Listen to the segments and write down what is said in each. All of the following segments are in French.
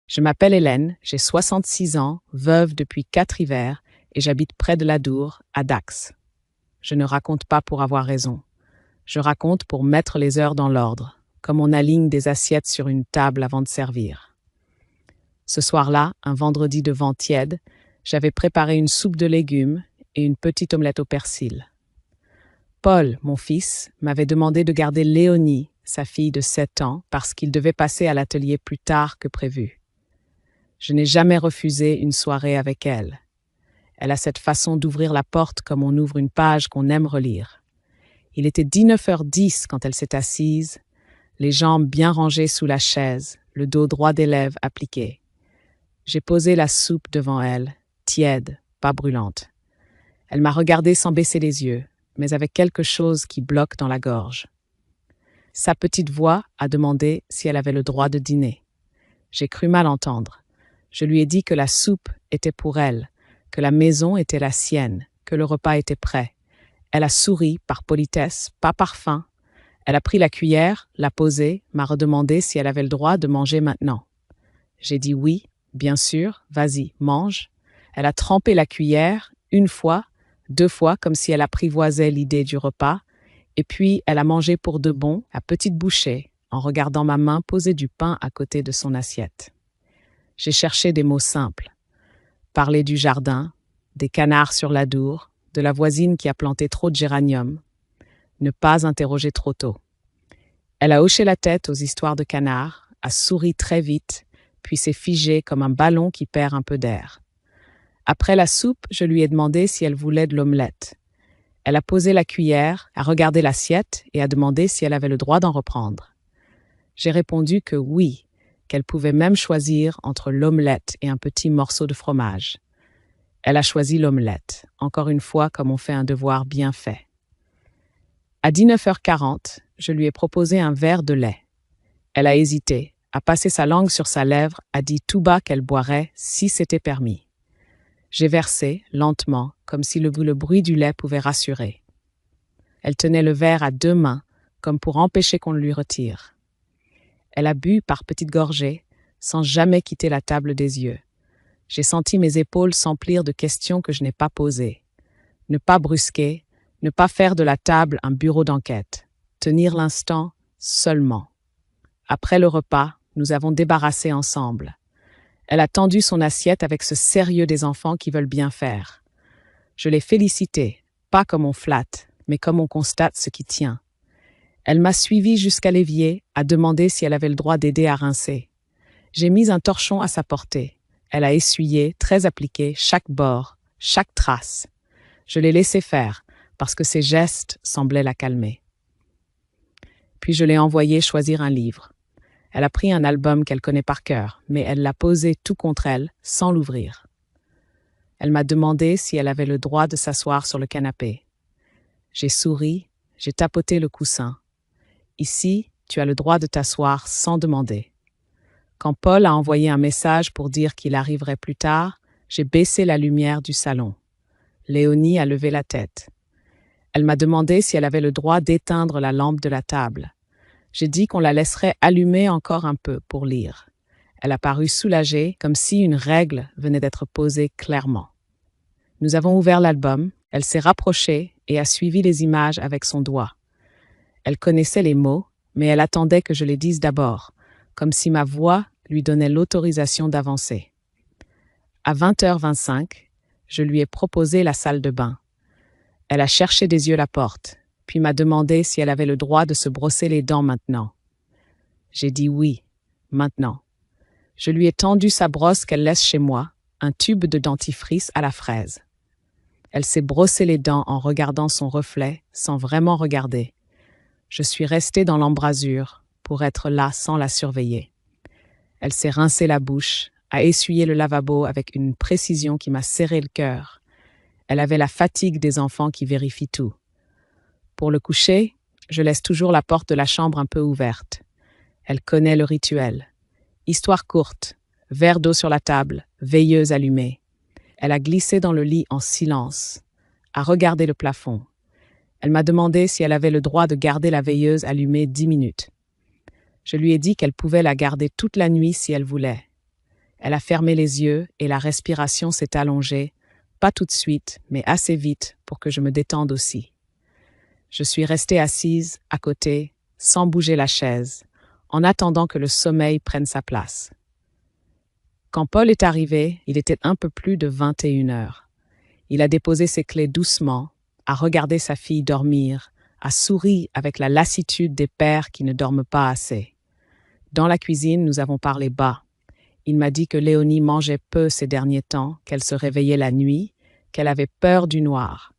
Je m'appelle Hélène, j'ai 66 ans, veuve depuis 4 hivers, et j'habite près de l'Adour, à Dax. Je ne raconte pas pour avoir raison. Je raconte pour mettre les heures dans l'ordre, comme on aligne des assiettes sur une table avant de servir. Ce soir-là, un vendredi de vent tiède, j'avais préparé une soupe de légumes et une petite omelette au persil. Paul, mon fils, m'avait demandé de garder Léonie, sa fille de 7 ans, parce qu'il devait passer à l'atelier plus tard que prévu. Je n'ai jamais refusé une soirée avec elle. Elle a cette façon d'ouvrir la porte comme on ouvre une page qu'on aime relire. Il était 19h10 quand elle s'est assise, les jambes bien rangées sous la chaise, le dos droit des lèvres appliqué. J'ai posé la soupe devant elle, tiède, pas brûlante. Elle m'a regardé sans baisser les yeux, mais avec quelque chose qui bloque dans la gorge. Sa petite voix a demandé si elle avait le droit de dîner. J'ai cru mal entendre. Je lui ai dit que la soupe était pour elle, que la maison était la sienne, que le repas était prêt. Elle a souri par politesse, pas par faim. Elle a pris la cuillère, l'a posée, m'a redemandé si elle avait le droit de manger maintenant. J'ai dit oui, bien sûr, vas-y, mange. Elle a trempé la cuillère, 1 fois, 2 fois, comme si elle apprivoisait l'idée du repas, et puis elle a mangé pour de bon, à petites bouchées, en regardant ma main poser du pain à côté de son assiette. J'ai cherché des mots simples. Parler du jardin, des canards sur l'Adour, de la voisine qui a planté trop de géraniums. Ne pas interroger trop tôt. Elle a hoché la tête aux histoires de canards, a souri très vite, puis s'est figée comme un ballon qui perd un peu d'air. Après la soupe, je lui ai demandé si elle voulait de l'omelette. Elle a posé la cuillère, a regardé l'assiette et a demandé si elle avait le droit d'en reprendre. J'ai répondu que oui, qu'elle pouvait même choisir entre l'omelette et un petit morceau de fromage. Elle a choisi l'omelette, encore une fois comme on fait un devoir bien fait. À 19h40, je lui ai proposé un verre de lait. Elle a hésité, a passé sa langue sur sa lèvre, a dit tout bas qu'elle boirait si c'était permis. J'ai versé, lentement, comme si le bruit du lait pouvait rassurer. Elle tenait le verre à 2 mains, comme pour empêcher qu'on le lui retire. Elle a bu par petites gorgées, sans jamais quitter la table des yeux. J'ai senti mes épaules s'emplir de questions que je n'ai pas posées. Ne pas brusquer, ne pas faire de la table un bureau d'enquête. Tenir l'instant seulement. Après le repas, nous avons débarrassé ensemble. Elle a tendu son assiette avec ce sérieux des enfants qui veulent bien faire. Je l'ai félicitée, pas comme on flatte, mais comme on constate ce qui tient. Elle m'a suivi jusqu'à l'évier, a demandé si elle avait le droit d'aider à rincer. J'ai mis un torchon à sa portée. Elle a essuyé, très appliqué, chaque bord, chaque trace. Je l'ai laissé faire, parce que ses gestes semblaient la calmer. Puis je l'ai envoyée choisir un livre. Elle a pris un album qu'elle connaît par cœur, mais elle l'a posé tout contre elle, sans l'ouvrir. Elle m'a demandé si elle avait le droit de s'asseoir sur le canapé. J'ai souri, j'ai tapoté le coussin. Ici, tu as le droit de t'asseoir sans demander. Quand Paul a envoyé un message pour dire qu'il arriverait plus tard, j'ai baissé la lumière du salon. Léonie a levé la tête. Elle m'a demandé si elle avait le droit d'éteindre la lampe de la table. J'ai dit qu'on la laisserait allumer encore un peu pour lire. Elle a paru soulagée, comme si une règle venait d'être posée clairement. Nous avons ouvert l'album, elle s'est rapprochée et a suivi les images avec son doigt. Elle connaissait les mots, mais elle attendait que je les dise d'abord, comme si ma voix lui donnait l'autorisation d'avancer. À 20h25, je lui ai proposé la salle de bain. Elle a cherché des yeux la porte, puis m'a demandé si elle avait le droit de se brosser les dents maintenant. J'ai dit oui, maintenant. Je lui ai tendu sa brosse qu'elle laisse chez moi, un tube de dentifrice à la fraise. Elle s'est brossé les dents en regardant son reflet, sans vraiment regarder. Je suis restée dans l'embrasure pour être là sans la surveiller. Elle s'est rincé la bouche, a essuyé le lavabo avec une précision qui m'a serré le cœur. Elle avait la fatigue des enfants qui vérifient tout. Pour le coucher, je laisse toujours la porte de la chambre un peu ouverte. Elle connaît le rituel. Histoire courte, verre d'eau sur la table, veilleuse allumée. Elle a glissé dans le lit en silence, a regardé le plafond. Elle m'a demandé si elle avait le droit de garder la veilleuse allumée 10 minutes. Je lui ai dit qu'elle pouvait la garder toute la nuit si elle voulait. Elle a fermé les yeux et la respiration s'est allongée, pas tout de suite, mais assez vite pour que je me détende aussi. Je suis restée assise, à côté, sans bouger la chaise, en attendant que le sommeil prenne sa place. Quand Paul est arrivé, il était un peu plus de 21 heures. Il a déposé ses clés doucement, a regardé sa fille dormir, a souri avec la lassitude des pères qui ne dorment pas assez. Dans la cuisine, nous avons parlé bas. Il m'a dit que Léonie mangeait peu ces derniers temps, qu'elle se réveillait la nuit, qu'elle avait peur du noir.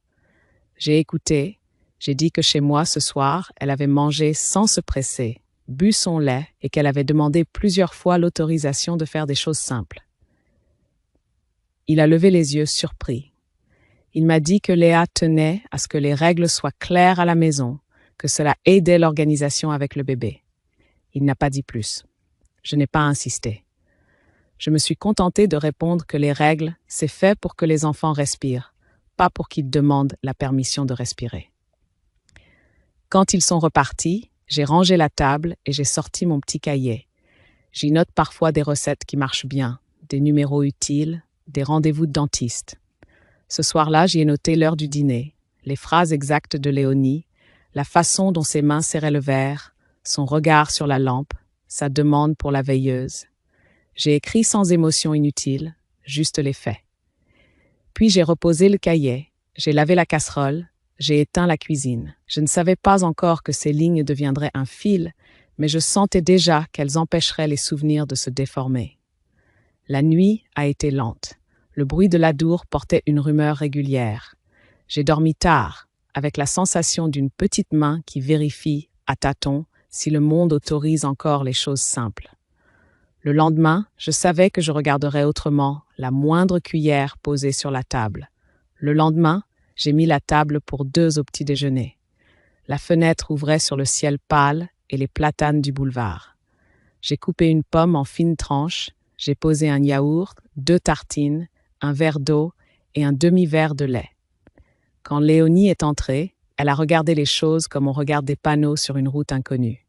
J'ai écouté, j'ai dit que chez moi ce soir, elle avait mangé sans se presser, bu son lait et qu'elle avait demandé plusieurs fois l'autorisation de faire des choses simples. Il a levé les yeux surpris. Il m'a dit que Léa tenait à ce que les règles soient claires à la maison, que cela aidait l'organisation avec le bébé. Il n'a pas dit plus. Je n'ai pas insisté. Je me suis contentée de répondre que les règles, c'est fait pour que les enfants respirent, pas pour qu'ils demandent la permission de respirer. Quand ils sont repartis, j'ai rangé la table et j'ai sorti mon petit cahier. J'y note parfois des recettes qui marchent bien, des numéros utiles, des rendez-vous de dentiste. Ce soir-là, j'y ai noté l'heure du dîner, les phrases exactes de Léonie, la façon dont ses mains serraient le verre, son regard sur la lampe, sa demande pour la veilleuse. J'ai écrit sans émotion inutile, juste les faits. Puis j'ai reposé le cahier, j'ai lavé la casserole, j'ai éteint la cuisine. Je ne savais pas encore que ces lignes deviendraient un fil, mais je sentais déjà qu'elles empêcheraient les souvenirs de se déformer. La nuit a été lente. Le bruit de l'Adour portait une rumeur régulière. J'ai dormi tard, avec la sensation d'une petite main qui vérifie, à tâtons, si le monde autorise encore les choses simples. Le lendemain, je savais que je regarderais autrement la moindre cuillère posée sur la table. Le lendemain, j'ai mis la table pour 2 au petit déjeuner. La fenêtre ouvrait sur le ciel pâle et les platanes du boulevard. J'ai coupé une pomme en fines tranches, j'ai posé un yaourt, 2 tartines, un verre d'eau et un demi-verre de lait. Quand Léonie est entrée, elle a regardé les choses comme on regarde des panneaux sur une route inconnue.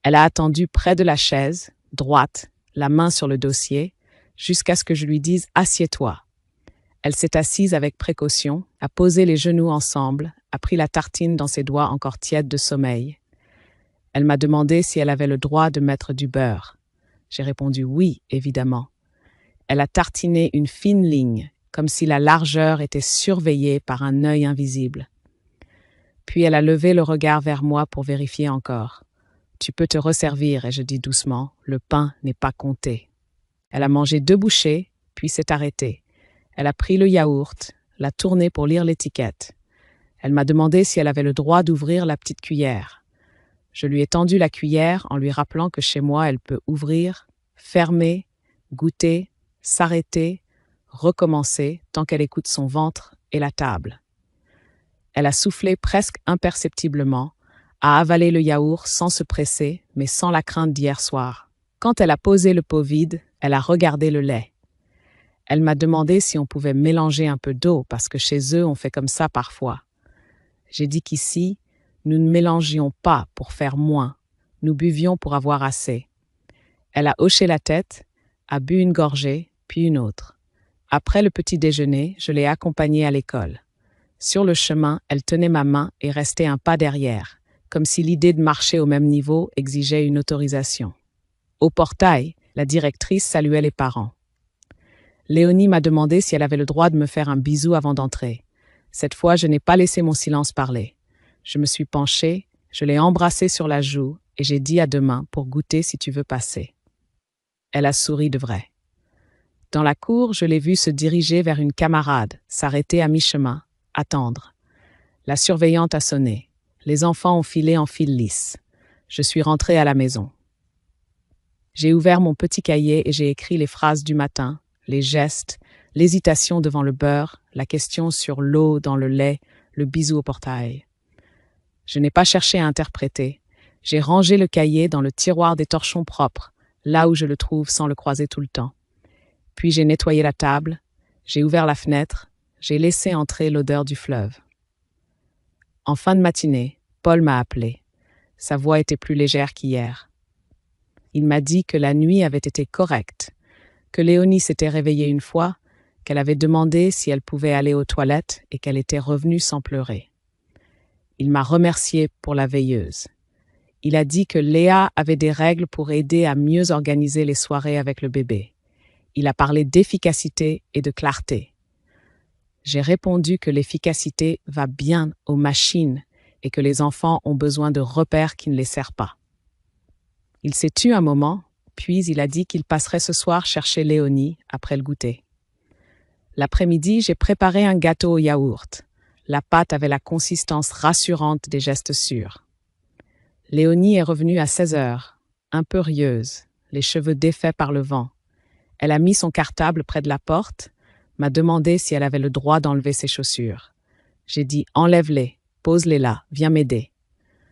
Elle a attendu près de la chaise, droite, la main sur le dossier, jusqu'à ce que je lui dise « Assieds-toi ». Elle s'est assise avec précaution, a posé les genoux ensemble, a pris la tartine dans ses doigts encore tièdes de sommeil. Elle m'a demandé si elle avait le droit de mettre du beurre. J'ai répondu oui, évidemment. Elle a tartiné une fine ligne, comme si la largeur était surveillée par un œil invisible. Puis elle a levé le regard vers moi pour vérifier encore. « Tu peux te resservir » et je dis doucement, « Le pain n'est pas compté ». Elle a mangé 2 bouchées, puis s'est arrêtée. Elle a pris le yaourt, l'a tourné pour lire l'étiquette. Elle m'a demandé si elle avait le droit d'ouvrir la petite cuillère. Je lui ai tendu la cuillère en lui rappelant que chez moi, elle peut ouvrir, fermer, goûter, s'arrêter, recommencer tant qu'elle écoute son ventre et la table. Elle a soufflé presque imperceptiblement, a avalé le yaourt sans se presser, mais sans la crainte d'hier soir. Quand elle a posé le pot vide, elle a regardé le lait. Elle m'a demandé si on pouvait mélanger un peu d'eau, parce que chez eux, on fait comme ça parfois. J'ai dit qu'ici, nous ne mélangions pas pour faire moins, nous buvions pour avoir assez. Elle a hoché la tête, a bu une gorgée, puis une autre. Après le petit déjeuner, je l'ai accompagnée à l'école. Sur le chemin, elle tenait ma main et restait un pas derrière, comme si l'idée de marcher au même niveau exigeait une autorisation. Au portail, la directrice saluait les parents. Léonie m'a demandé si elle avait le droit de me faire un bisou avant d'entrer. Cette fois, je n'ai pas laissé mon silence parler. Je me suis penchée, je l'ai embrassée sur la joue et j'ai dit à demain pour goûter si tu veux passer. Elle a souri de vrai. Dans la cour, je l'ai vue se diriger vers une camarade, s'arrêter à mi-chemin, attendre. La surveillante a sonné. Les enfants ont filé en file lisse. Je suis rentrée à la maison. J'ai ouvert mon petit cahier et j'ai écrit les phrases du matin, les gestes, l'hésitation devant le beurre, la question sur l'eau dans le lait, le bisou au portail. Je n'ai pas cherché à interpréter. J'ai rangé le cahier dans le tiroir des torchons propres, là où je le trouve sans le croiser tout le temps. Puis j'ai nettoyé la table, j'ai ouvert la fenêtre, j'ai laissé entrer l'odeur du fleuve. En fin de matinée, Paul m'a appelé. Sa voix était plus légère qu'hier. Il m'a dit que la nuit avait été correcte, que Léonie s'était réveillée une fois, qu'elle avait demandé si elle pouvait aller aux toilettes et qu'elle était revenue sans pleurer. Il m'a remercié pour la veilleuse. Il a dit que Léa avait des règles pour aider à mieux organiser les soirées avec le bébé. Il a parlé d'efficacité et de clarté. J'ai répondu que l'efficacité va bien aux machines et que les enfants ont besoin de repères qui ne les servent pas. Il s'est tu un moment, puis il a dit qu'il passerait ce soir chercher Léonie après le goûter. L'après-midi, j'ai préparé un gâteau au yaourt. La pâte avait la consistance rassurante des gestes sûrs. Léonie est revenue à 16 heures, un peu rieuse, les cheveux défaits par le vent. Elle a mis son cartable près de la porte, m'a demandé si elle avait le droit d'enlever ses chaussures. J'ai dit « Enlève-les, pose-les là, viens m'aider ».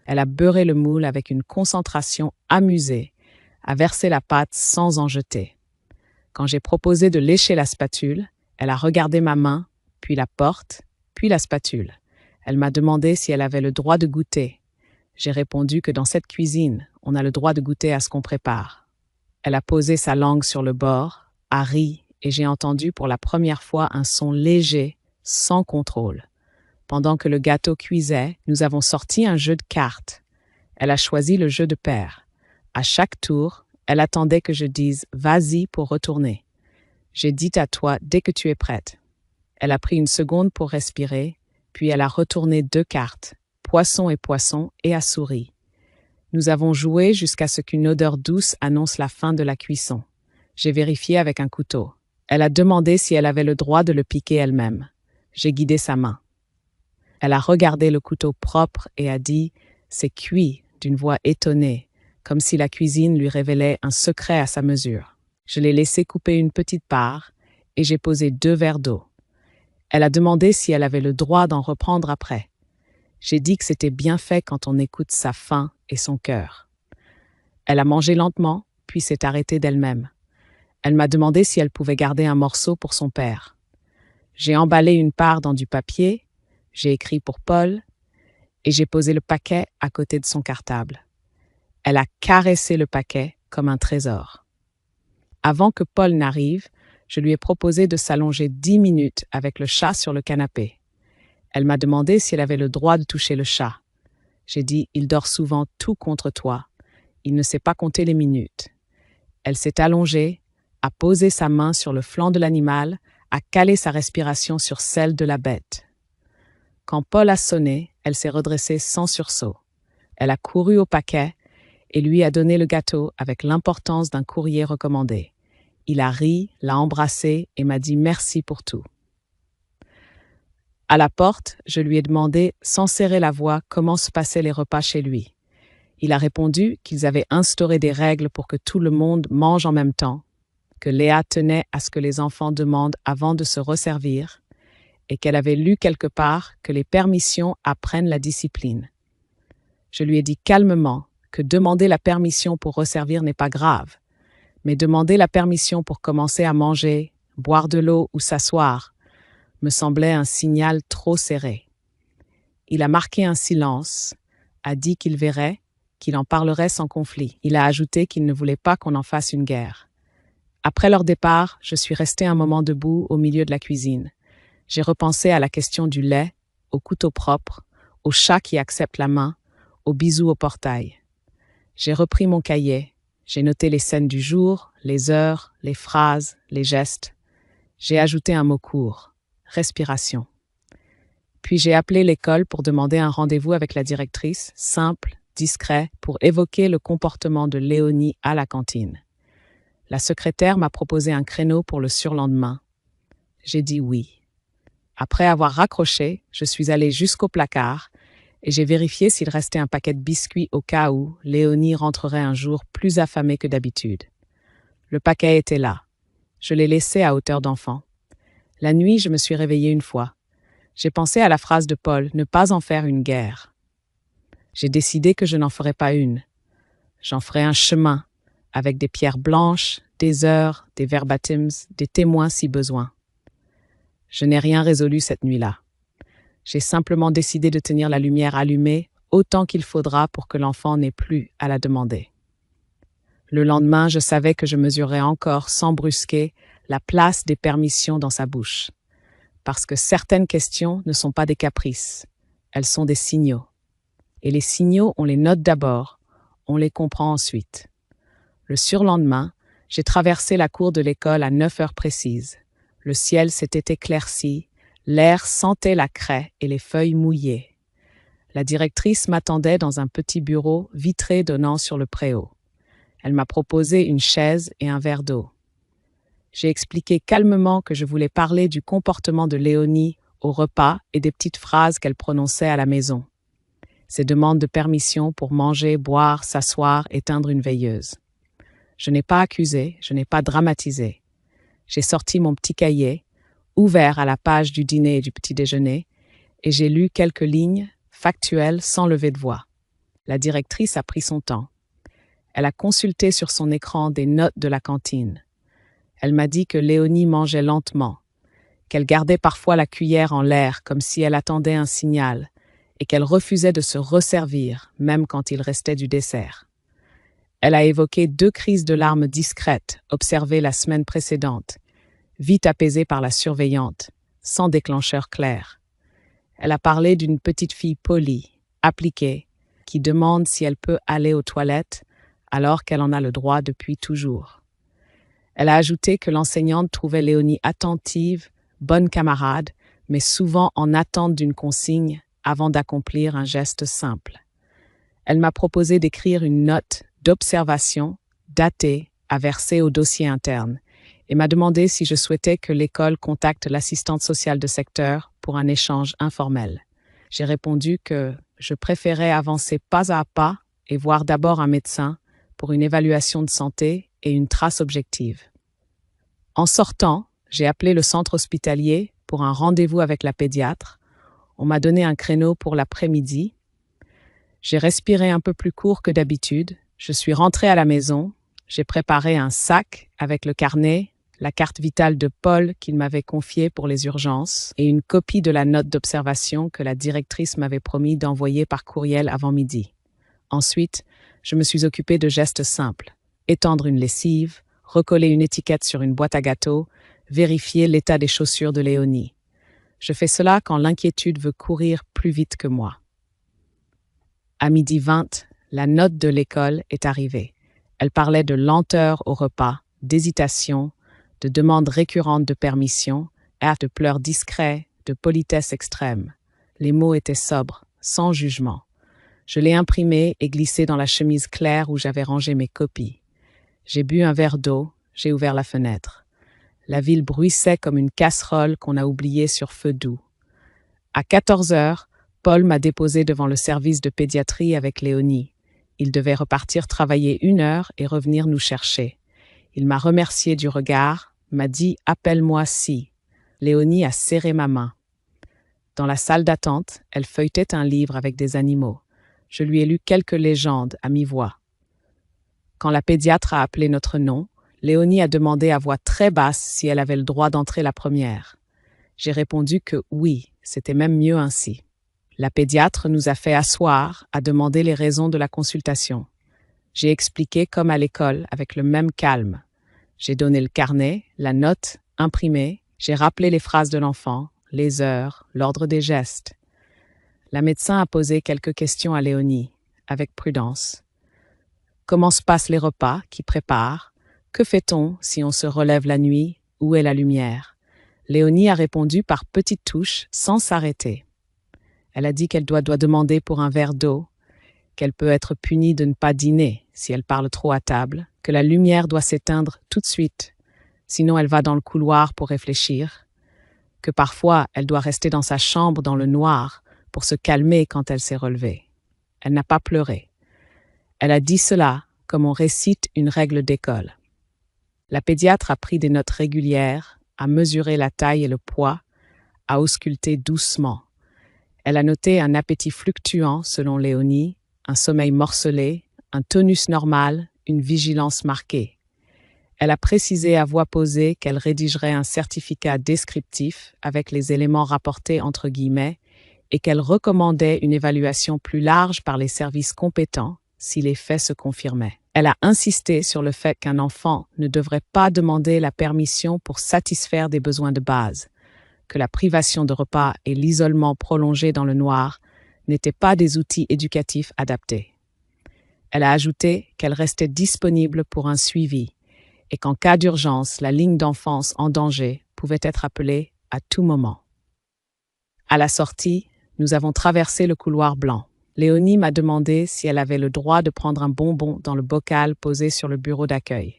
Elle a beurré le moule avec une concentration amusée, a versé la pâte sans en jeter. Quand j'ai proposé de lécher la spatule, elle a regardé ma main, puis la porte, puis la spatule. Elle m'a demandé si elle avait le droit de goûter. J'ai répondu que dans cette cuisine, on a le droit de goûter à ce qu'on prépare. Elle a posé sa langue sur le bord, a ri, et j'ai entendu pour la première fois un son léger, sans contrôle. Pendant que le gâteau cuisait, nous avons sorti un jeu de cartes. Elle a choisi le jeu de pair. À chaque tour, elle attendait que je dise « Vas-y » pour retourner. J'ai dit à toi dès que tu es prête. Elle a pris une seconde pour respirer, puis elle a retourné 2 cartes, poisson, et a souri. Nous avons joué jusqu'à ce qu'une odeur douce annonce la fin de la cuisson. J'ai vérifié avec un couteau. Elle a demandé si elle avait le droit de le piquer elle-même. J'ai guidé sa main. Elle a regardé le couteau propre et a dit « C'est cuit » d'une voix étonnée, comme si la cuisine lui révélait un secret à sa mesure. Je l'ai laissé couper une petite part et j'ai posé 2 verres d'eau. Elle a demandé si elle avait le droit d'en reprendre après. J'ai dit que c'était bien fait quand on écoute sa faim et son cœur. Elle a mangé lentement, puis s'est arrêtée d'elle-même. Elle m'a demandé si elle pouvait garder un morceau pour son père. J'ai emballé une part dans du papier, j'ai écrit pour Paul, et j'ai posé le paquet à côté de son cartable. Elle a caressé le paquet comme un trésor. Avant que Paul n'arrive, je lui ai proposé de s'allonger 10 minutes avec le chat sur le canapé. Elle m'a demandé si elle avait le droit de toucher le chat. J'ai dit « Il dort souvent tout contre toi. Il ne sait pas compter les minutes. » Elle s'est allongée, a posé sa main sur le flanc de l'animal, a calé sa respiration sur celle de la bête. Quand Paul a sonné, elle s'est redressée sans sursaut. Elle a couru au paquet et lui a donné le gâteau avec l'importance d'un courrier recommandé. Il a ri, l'a embrassé et m'a dit merci pour tout. À la porte, je lui ai demandé, sans serrer la voix, comment se passaient les repas chez lui. Il a répondu qu'ils avaient instauré des règles pour que tout le monde mange en même temps, que Léa tenait à ce que les enfants demandent avant de se resservir et qu'elle avait lu quelque part que les permissions apprennent la discipline. Je lui ai dit calmement que demander la permission pour resservir n'est pas grave, mais demander la permission pour commencer à manger, boire de l'eau ou s'asseoir me semblait un signal trop serré. Il a marqué un silence, a dit qu'il verrait, qu'il en parlerait sans conflit. Il a ajouté qu'il ne voulait pas qu'on en fasse une guerre. Après leur départ, je suis restée un moment debout au milieu de la cuisine. J'ai repensé à la question du lait, au couteau propre, au chat qui accepte la main, au bisou au portail. J'ai repris mon cahier, j'ai noté les scènes du jour, les heures, les phrases, les gestes. J'ai ajouté un mot court. Respiration. Puis j'ai appelé l'école pour demander un rendez-vous avec la directrice, simple, discret, pour évoquer le comportement de Léonie à la cantine. La secrétaire m'a proposé un créneau pour le surlendemain. J'ai dit oui. Après avoir raccroché, je suis allée jusqu'au placard et j'ai vérifié s'il restait un paquet de biscuits au cas où Léonie rentrerait un jour plus affamée que d'habitude. Le paquet était là. Je l'ai laissé à hauteur d'enfant. La nuit, je me suis réveillée une fois. J'ai pensé à la phrase de Paul, ne pas en faire une guerre. J'ai décidé que je n'en ferais pas une. J'en ferais un chemin, avec des pierres blanches, des heures, des verbatims, des témoins si besoin. Je n'ai rien résolu cette nuit-là. J'ai simplement décidé de tenir la lumière allumée autant qu'il faudra pour que l'enfant n'ait plus à la demander. Le lendemain, je savais que je mesurais encore, sans brusquer, la place des permissions dans sa bouche. Parce que certaines questions ne sont pas des caprices, elles sont des signaux. Et les signaux, on les note d'abord, on les comprend ensuite. Le surlendemain, j'ai traversé la cour de l'école à 9 heures précises. Le ciel s'était éclairci, l'air sentait la craie et les feuilles mouillées. La directrice m'attendait dans un petit bureau vitré donnant sur le préau. Elle m'a proposé une chaise et un verre d'eau. J'ai expliqué calmement que je voulais parler du comportement de Léonie au repas et des petites phrases qu'elle prononçait à la maison. Ses demandes de permission pour manger, boire, s'asseoir, éteindre une veilleuse. Je n'ai pas accusé, je n'ai pas dramatisé. J'ai sorti mon petit cahier, ouvert à la page du dîner et du petit déjeuner, et j'ai lu quelques lignes, factuelles, sans lever de voix. La directrice a pris son temps. Elle a consulté sur son écran des notes de la cantine. Elle m'a dit que Léonie mangeait lentement, qu'elle gardait parfois la cuillère en l'air comme si elle attendait un signal, et qu'elle refusait de se resservir, même quand il restait du dessert. Elle a évoqué 2 crises de larmes discrètes observées la semaine précédente, vite apaisées par la surveillante, sans déclencheur clair. Elle a parlé d'une petite fille polie, appliquée, qui demande si elle peut aller aux toilettes alors qu'elle en a le droit depuis toujours. Elle a ajouté que l'enseignante trouvait Léonie attentive, bonne camarade, mais souvent en attente d'une consigne avant d'accomplir un geste simple. Elle m'a proposé d'écrire une note d'observation, datée, à verser au dossier interne, et m'a demandé si je souhaitais que l'école contacte l'assistante sociale de secteur pour un échange informel. J'ai répondu que je préférais avancer pas à pas et voir d'abord un médecin pour une évaluation de santé et une trace objective. En sortant, j'ai appelé le centre hospitalier pour un rendez-vous avec la pédiatre. On m'a donné un créneau pour l'après-midi. J'ai respiré un peu plus court que d'habitude. Je suis rentrée à la maison. J'ai préparé un sac avec le carnet, la carte vitale de Paul qu'il m'avait confiée pour les urgences et une copie de la note d'observation que la directrice m'avait promis d'envoyer par courriel avant midi. Ensuite, je me suis occupée de gestes simples. Étendre une lessive, recoller une étiquette sur une boîte à gâteaux, vérifier l'état des chaussures de Léonie. Je fais cela quand l'inquiétude veut courir plus vite que moi. À 12h20, la note de l'école est arrivée. Elle parlait de lenteur au repas, d'hésitation, de demandes récurrentes de permission, de pleurs discrets, de politesse extrême. Les mots étaient sobres, sans jugement. Je l'ai imprimé et glissé dans la chemise claire où j'avais rangé mes copies. J'ai bu un verre d'eau, j'ai ouvert la fenêtre. La ville bruissait comme une casserole qu'on a oubliée sur feu doux. À 14h, Paul m'a déposé devant le service de pédiatrie avec Léonie. Il devait repartir travailler 1 heure et revenir nous chercher. Il m'a remercié du regard, m'a dit « Appelle-moi si ». Léonie a serré ma main. Dans la salle d'attente, elle feuilletait un livre avec des animaux. Je lui ai lu quelques légendes à mi-voix. Quand la pédiatre a appelé notre nom, Léonie a demandé à voix très basse si elle avait le droit d'entrer la première. J'ai répondu que oui, c'était même mieux ainsi. La pédiatre nous a fait asseoir, a demandé les raisons de la consultation. J'ai expliqué comme à l'école, avec le même calme. J'ai donné le carnet, la note, imprimée, j'ai rappelé les phrases de l'enfant, les heures, l'ordre des gestes. La médecin a posé quelques questions à Léonie, avec prudence. Comment se passent les repas, qui prépare? Que fait-on si on se relève la nuit? Où est la lumière? Léonie a répondu par petites touches, sans s'arrêter. Elle a dit qu'elle doit demander pour un verre d'eau, qu'elle peut être punie de ne pas dîner si elle parle trop à table, que la lumière doit s'éteindre tout de suite, sinon elle va dans le couloir pour réfléchir, que parfois elle doit rester dans sa chambre dans le noir pour se calmer quand elle s'est relevée. Elle n'a pas pleuré. Elle a dit cela comme on récite une règle d'école. La pédiatre a pris des notes régulières, a mesuré la taille et le poids, a ausculté doucement. Elle a noté un appétit fluctuant selon Léonie, un sommeil morcelé, un tonus normal, une vigilance marquée. Elle a précisé à voix posée qu'elle rédigerait un certificat descriptif avec les éléments rapportés entre guillemets et qu'elle recommandait une évaluation plus large par les services compétents si les faits se confirmaient. Elle a insisté sur le fait qu'un enfant ne devrait pas demander la permission pour satisfaire des besoins de base, que la privation de repas et l'isolement prolongé dans le noir n'étaient pas des outils éducatifs adaptés. Elle a ajouté qu'elle restait disponible pour un suivi et qu'en cas d'urgence, la ligne d'enfance en danger pouvait être appelée à tout moment. À la sortie, nous avons traversé le couloir blanc. Léonie m'a demandé si elle avait le droit de prendre un bonbon dans le bocal posé sur le bureau d'accueil.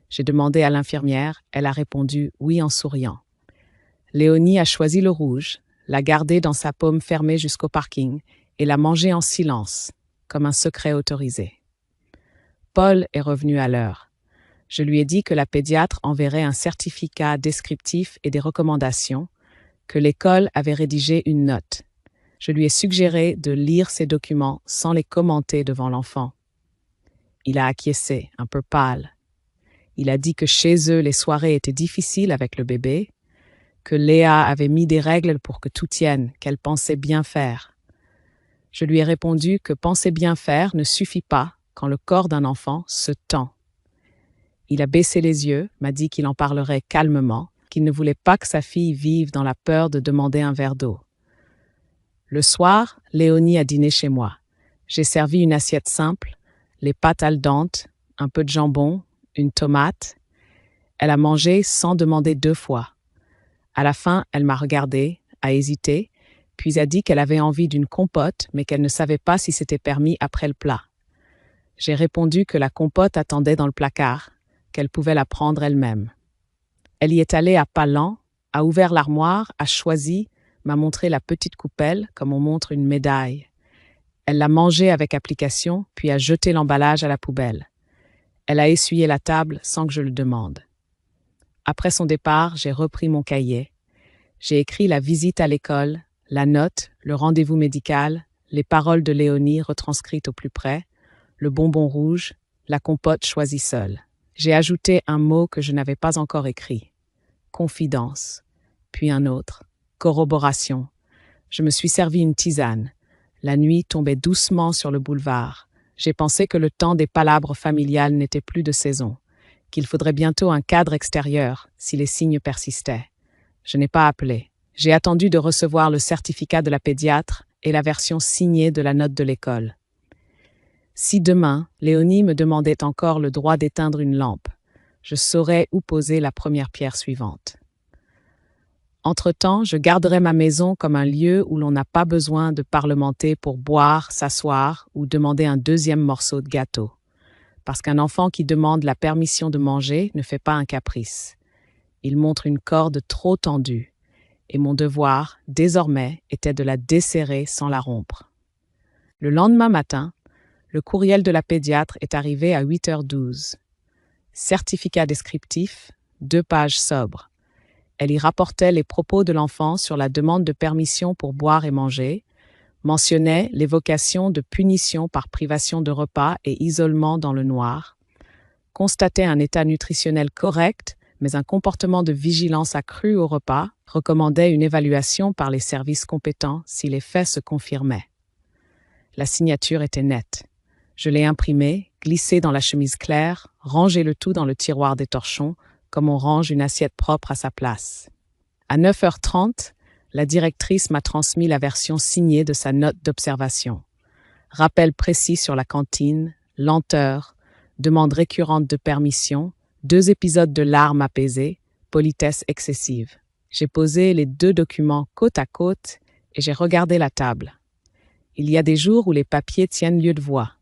J'ai demandé à l'infirmière, elle a répondu oui en souriant. Léonie a choisi le rouge, l'a gardé dans sa paume fermée jusqu'au parking et l'a mangé en silence, comme un secret autorisé. Paul est revenu à l'heure. Je lui ai dit que la pédiatre enverrait un certificat descriptif et des recommandations, que l'école avait rédigé une note. Je lui ai suggéré de lire ces documents sans les commenter devant l'enfant. Il a acquiescé, un peu pâle. Il a dit que chez eux, les soirées étaient difficiles avec le bébé, que Léa avait mis des règles pour que tout tienne, qu'elle pensait bien faire. Je lui ai répondu que penser bien faire ne suffit pas quand le corps d'un enfant se tend. Il a baissé les yeux, m'a dit qu'il en parlerait calmement, qu'il ne voulait pas que sa fille vive dans la peur de demander un verre d'eau. Le soir, Léonie a dîné chez moi. J'ai servi une assiette simple, les pâtes al dente, un peu de jambon, une tomate. Elle a mangé sans demander 2 fois. À la fin, elle m'a regardé, a hésité, puis a dit qu'elle avait envie d'une compote, mais qu'elle ne savait pas si c'était permis après le plat. J'ai répondu que la compote attendait dans le placard, qu'elle pouvait la prendre elle-même. Elle y est allée à pas lents, a ouvert l'armoire, a choisi, m'a montré la petite coupelle comme on montre une médaille. Elle l'a mangée avec application, puis a jeté l'emballage à la poubelle. Elle a essuyé la table sans que je le demande. Après son départ, j'ai repris mon cahier. J'ai écrit la visite à l'école, la note, le rendez-vous médical, les paroles de Léonie retranscrites au plus près, le bonbon rouge, la compote choisie seule. J'ai ajouté un mot que je n'avais pas encore écrit. Confidence. Puis un autre. Corroboration. Je me suis servi une tisane. La nuit tombait doucement sur le boulevard. J'ai pensé que le temps des palabres familiales n'était plus de saison, qu'il faudrait bientôt un cadre extérieur si les signes persistaient. Je n'ai pas appelé. J'ai attendu de recevoir le certificat de la pédiatre et la version signée de la note de l'école. Si demain, Léonie me demandait encore le droit d'éteindre une lampe, je saurais où poser la première pierre suivante. Entre-temps, je garderai ma maison comme un lieu où l'on n'a pas besoin de parlementer pour boire, s'asseoir ou demander un 2e morceau de gâteau. Parce qu'un enfant qui demande la permission de manger ne fait pas un caprice. Il montre une corde trop tendue, et mon devoir, désormais, était de la desserrer sans la rompre. Le lendemain matin, le courriel de la pédiatre est arrivé à 8h12. Certificat descriptif, 2 pages sobres. Elle y rapportait les propos de l'enfant sur la demande de permission pour boire et manger, mentionnait l'évocation de punition par privation de repas et isolement dans le noir, constatait un état nutritionnel correct, mais un comportement de vigilance accru au repas, recommandait une évaluation par les services compétents si les faits se confirmaient. La signature était nette. Je l'ai imprimée, glissée dans la chemise claire, rangé le tout dans le tiroir des torchons, comme on range une assiette propre à sa place. À 9h30, la directrice m'a transmis la version signée de sa note d'observation. Rappel précis sur la cantine, lenteur, demande récurrente de permission, 2 épisodes de larmes apaisées, politesse excessive. J'ai posé les 2 documents côte à côte et j'ai regardé la table. Il y a des jours où les papiers tiennent lieu de voix.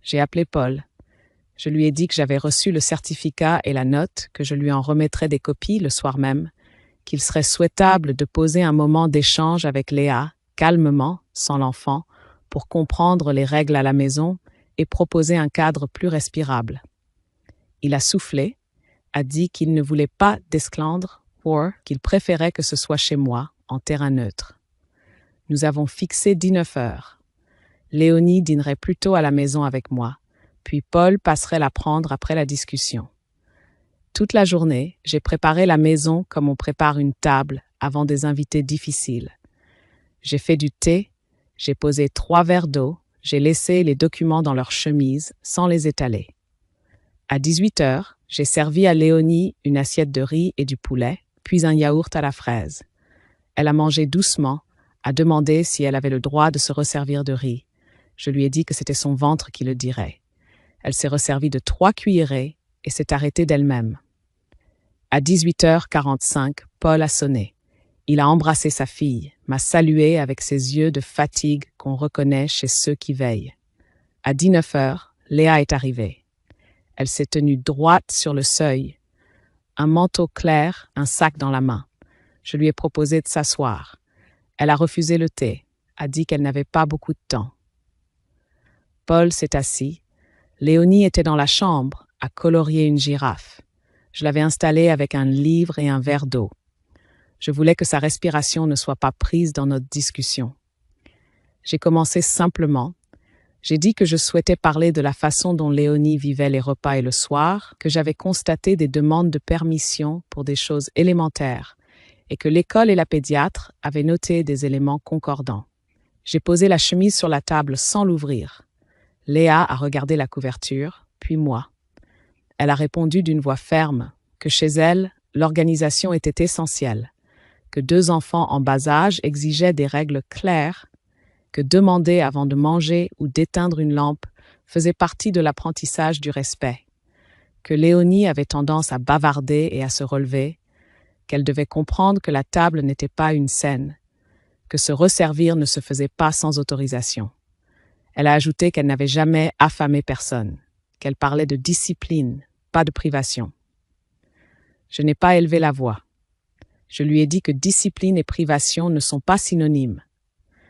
J'ai appelé Paul. Je lui ai dit que j'avais reçu le certificat et la note, que je lui en remettrais des copies le soir même, qu'il serait souhaitable de poser un moment d'échange avec Léa, calmement, sans l'enfant, pour comprendre les règles à la maison et proposer un cadre plus respirable. Il a soufflé, a dit qu'il ne voulait pas d'esclandre, ou qu'il préférait que ce soit chez moi, en terrain neutre. Nous avons fixé 19h. Léonie dînerait plutôt à la maison avec moi, puis Paul passerait la prendre après la discussion. Toute la journée, j'ai préparé la maison comme on prépare une table avant des invités difficiles. J'ai fait du thé, j'ai posé 3 verres d'eau, j'ai laissé les documents dans leur chemise sans les étaler. À 18 heures, j'ai servi à Léonie une assiette de riz et du poulet, puis un yaourt à la fraise. Elle a mangé doucement, a demandé si elle avait le droit de se resservir de riz. Je lui ai dit que c'était son ventre qui le dirait. Elle s'est resservie de 3 cuillerées et s'est arrêtée d'elle-même. À 18h45, Paul a sonné. Il a embrassé sa fille, m'a salué avec ses yeux de fatigue qu'on reconnaît chez ceux qui veillent. À 19h, Léa est arrivée. Elle s'est tenue droite sur le seuil, un manteau clair, un sac dans la main. Je lui ai proposé de s'asseoir. Elle a refusé le thé, a dit qu'elle n'avait pas beaucoup de temps. Paul s'est assis. Léonie était dans la chambre, à colorier une girafe. Je l'avais installée avec un livre et un verre d'eau. Je voulais que sa respiration ne soit pas prise dans notre discussion. J'ai commencé simplement. J'ai dit que je souhaitais parler de la façon dont Léonie vivait les repas et le soir, que j'avais constaté des demandes de permission pour des choses élémentaires et que l'école et la pédiatre avaient noté des éléments concordants. J'ai posé la chemise sur la table sans l'ouvrir. Léa a regardé la couverture, puis moi. Elle a répondu d'une voix ferme que chez elle, l'organisation était essentielle, que 2 enfants en bas âge exigeaient des règles claires, que demander avant de manger ou d'éteindre une lampe faisait partie de l'apprentissage du respect, que Léonie avait tendance à bavarder et à se relever, qu'elle devait comprendre que la table n'était pas une scène, que se resservir ne se faisait pas sans autorisation. Elle a ajouté qu'elle n'avait jamais affamé personne, qu'elle parlait de discipline, pas de privation. Je n'ai pas élevé la voix. Je lui ai dit que discipline et privation ne sont pas synonymes,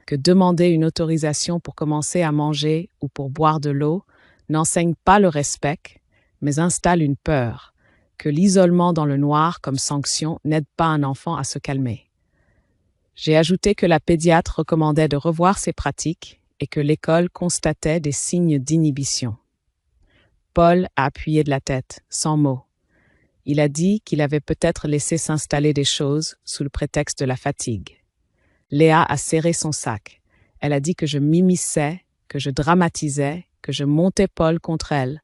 que demander une autorisation pour commencer à manger ou pour boire de l'eau n'enseigne pas le respect, mais installe une peur, que l'isolement dans le noir comme sanction n'aide pas un enfant à se calmer. J'ai ajouté que la pédiatre recommandait de revoir ses pratiques et que l'école constatait des signes d'inhibition. Paul a appuyé de la tête, sans mots. Il a dit qu'il avait peut-être laissé s'installer des choses sous le prétexte de la fatigue. Léa a serré son sac. Elle a dit que je m'immisçais, que je dramatisais, que je montais Paul contre elle,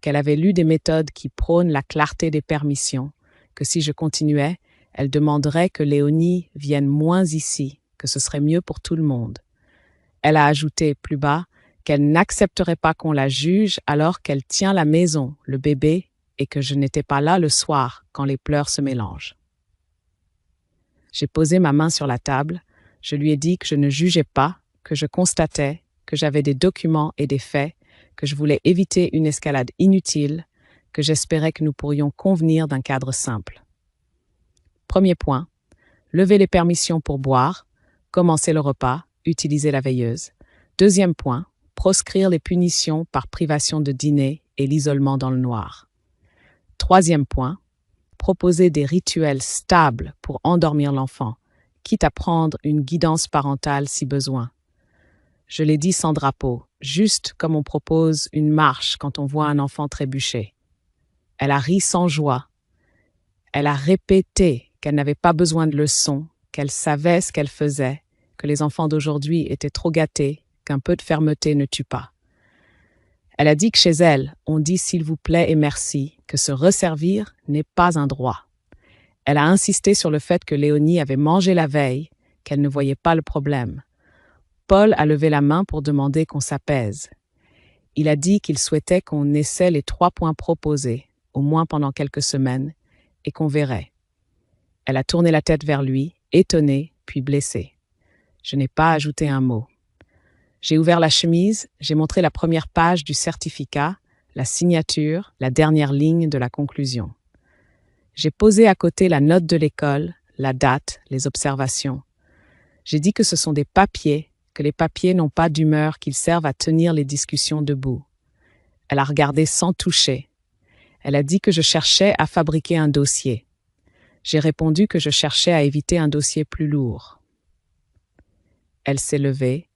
qu'elle avait lu des méthodes qui prônent la clarté des permissions, que si je continuais, elle demanderait que Léonie vienne moins ici, que ce serait mieux pour tout le monde. Elle a ajouté plus bas qu'elle n'accepterait pas qu'on la juge alors qu'elle tient la maison, le bébé, et que je n'étais pas là le soir quand les pleurs se mélangent. J'ai posé ma main sur la table, je lui ai dit que je ne jugeais pas, que je constatais, que j'avais des documents et des faits, que je voulais éviter une escalade inutile, que j'espérais que nous pourrions convenir d'un cadre simple. Premier point, lever les permissions pour boire, commencer le repas, utiliser la veilleuse. Deuxième point, proscrire les punitions par privation de dîner et l'isolement dans le noir. Troisième point, proposer des rituels stables pour endormir l'enfant, quitte à prendre une guidance parentale si besoin. Je l'ai dit sans drapeau, juste comme on propose une marche quand on voit un enfant trébucher. Elle a ri sans joie. Elle a répété qu'elle n'avait pas besoin de leçons, qu'elle savait ce qu'elle faisait, que les enfants d'aujourd'hui étaient trop gâtés, qu'un peu de fermeté ne tue pas. Elle a dit que chez elle, on dit s'il vous plaît et merci, que se resservir n'est pas un droit. Elle a insisté sur le fait que Léonie avait mangé la veille, qu'elle ne voyait pas le problème. Paul a levé la main pour demander qu'on s'apaise. Il a dit qu'il souhaitait qu'on essaie les 3 points proposés, au moins pendant quelques semaines, et qu'on verrait. Elle a tourné la tête vers lui, étonnée, puis blessée. Je n'ai pas ajouté un mot. J'ai ouvert la chemise, j'ai montré la première page du certificat, la signature, la dernière ligne de la conclusion. J'ai posé à côté la note de l'école, la date, les observations. J'ai dit que ce sont des papiers, que les papiers n'ont pas d'humeur, qu'ils servent à tenir les discussions debout. Elle a regardé sans toucher. Elle a dit que je cherchais à fabriquer un dossier. J'ai répondu que je cherchais à éviter un dossier plus lourd. Elle s'est levée.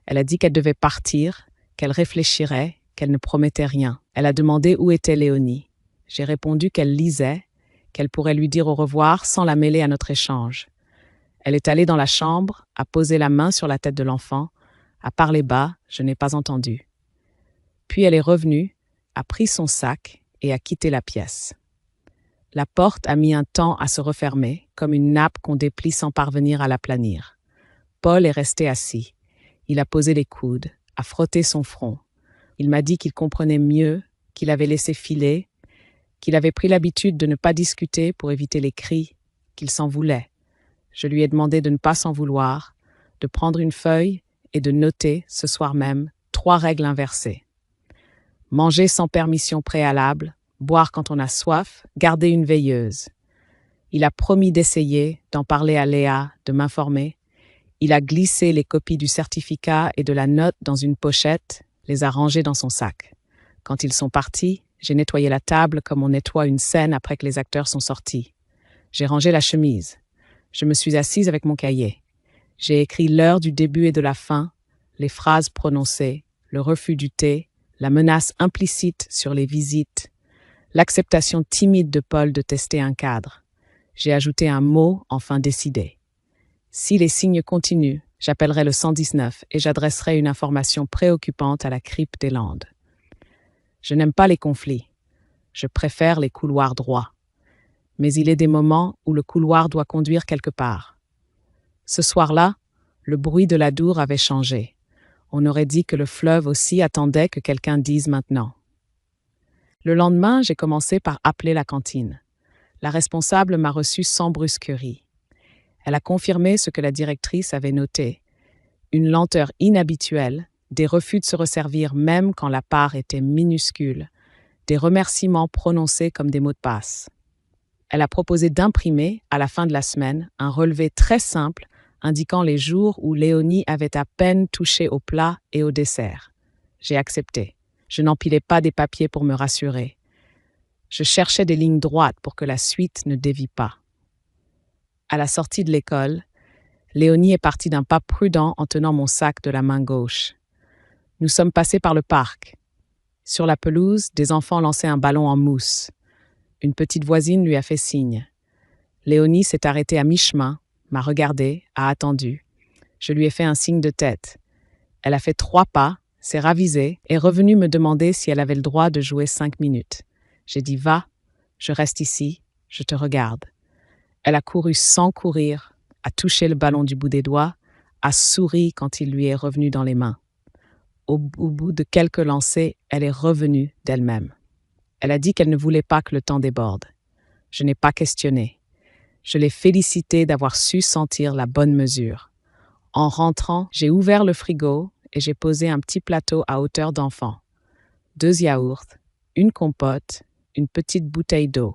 Elle a dit qu'elle devait partir, qu'elle réfléchirait, qu'elle ne promettait rien. Elle a demandé où était Léonie. J'ai répondu qu'elle lisait, qu'elle pourrait lui dire au revoir sans la mêler à notre échange. Elle est allée dans la chambre, a posé la main sur la tête de l'enfant, a parlé bas, je n'ai pas entendu. Puis elle est revenue, a pris son sac et a quitté la pièce. La porte a mis un temps à se refermer, comme une nappe qu'on déplie sans parvenir à l'aplanir. Paul est resté assis. Il a posé les coudes, a frotté son front. Il m'a dit qu'il comprenait mieux, qu'il avait laissé filer, qu'il avait pris l'habitude de ne pas discuter pour éviter les cris, qu'il s'en voulait. Je lui ai demandé de ne pas s'en vouloir, de prendre une feuille et de noter, ce soir même, 3 règles inversées. Manger sans permission préalable, boire quand on a soif, garder une veilleuse. Il a promis d'essayer, d'en parler à Léa, de m'informer. Il a glissé les copies du certificat et de la note dans une pochette, les a rangées dans son sac. Quand ils sont partis, j'ai nettoyé la table comme on nettoie une scène après que les acteurs sont sortis. J'ai rangé la chemise. Je me suis assise avec mon cahier. J'ai écrit l'heure du début et de la fin, les phrases prononcées, le refus du thé, la menace implicite sur les visites, l'acceptation timide de Paul de tester un cadre. J'ai ajouté un mot enfin décidé. Si les signes continuent, j'appellerai le 119 et j'adresserai une information préoccupante à la crypte des Landes. Je n'aime pas les conflits. Je préfère les couloirs droits. Mais il est des moments où le couloir doit conduire quelque part. Ce soir-là, le bruit de la Dour avait changé. On aurait dit que le fleuve aussi attendait que quelqu'un dise maintenant. Le lendemain, j'ai commencé par appeler la cantine. La responsable m'a reçu sans brusquerie. Elle a confirmé ce que la directrice avait noté. Une lenteur inhabituelle, des refus de se resservir même quand la part était minuscule, des remerciements prononcés comme des mots de passe. Elle a proposé d'imprimer, à la fin de la semaine, un relevé très simple indiquant les jours où Léonie avait à peine touché au plat et au dessert. J'ai accepté. Je n'empilais pas des papiers pour me rassurer. Je cherchais des lignes droites pour que la suite ne dévie pas. À la sortie de l'école, Léonie est partie d'un pas prudent en tenant mon sac de la main gauche. Nous sommes passés par le parc. Sur la pelouse, des enfants lançaient un ballon en mousse. Une petite voisine lui a fait signe. Léonie s'est arrêtée à mi-chemin, m'a regardé, a attendu. Je lui ai fait un signe de tête. Elle a fait 3 pas, s'est ravisée, est revenue me demander si elle avait le droit de jouer 5 minutes. J'ai dit « Va, je reste ici, je te regarde ». Elle a couru sans courir, a touché le ballon du bout des doigts, a souri quand il lui est revenu dans les mains. Au bout de quelques lancers, elle est revenue d'elle-même. Elle a dit qu'elle ne voulait pas que le temps déborde. Je n'ai pas questionné. Je l'ai félicitée d'avoir su sentir la bonne mesure. En rentrant, j'ai ouvert le frigo et j'ai posé un petit plateau à hauteur d'enfant. 2 yaourts, une compote, une petite bouteille d'eau.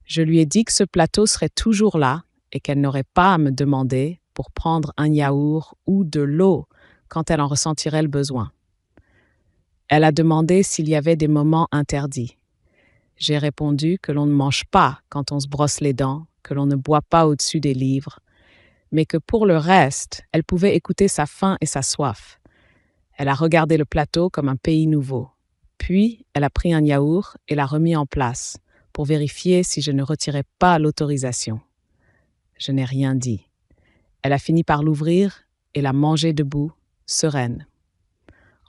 Je lui ai dit que ce plateau serait toujours là et qu'elle n'aurait pas à me demander pour prendre un yaourt ou de l'eau quand elle en ressentirait le besoin. Elle a demandé s'il y avait des moments interdits. J'ai répondu que l'on ne mange pas quand on se brosse les dents, que l'on ne boit pas au-dessus des livres, mais que pour le reste, elle pouvait écouter sa faim et sa soif. Elle a regardé le plateau comme un pays nouveau. Puis, elle a pris un yaourt et l'a remis en place pour vérifier si je ne retirais pas l'autorisation. Je n'ai rien dit. Elle a fini par l'ouvrir et l'a mangé debout, sereine.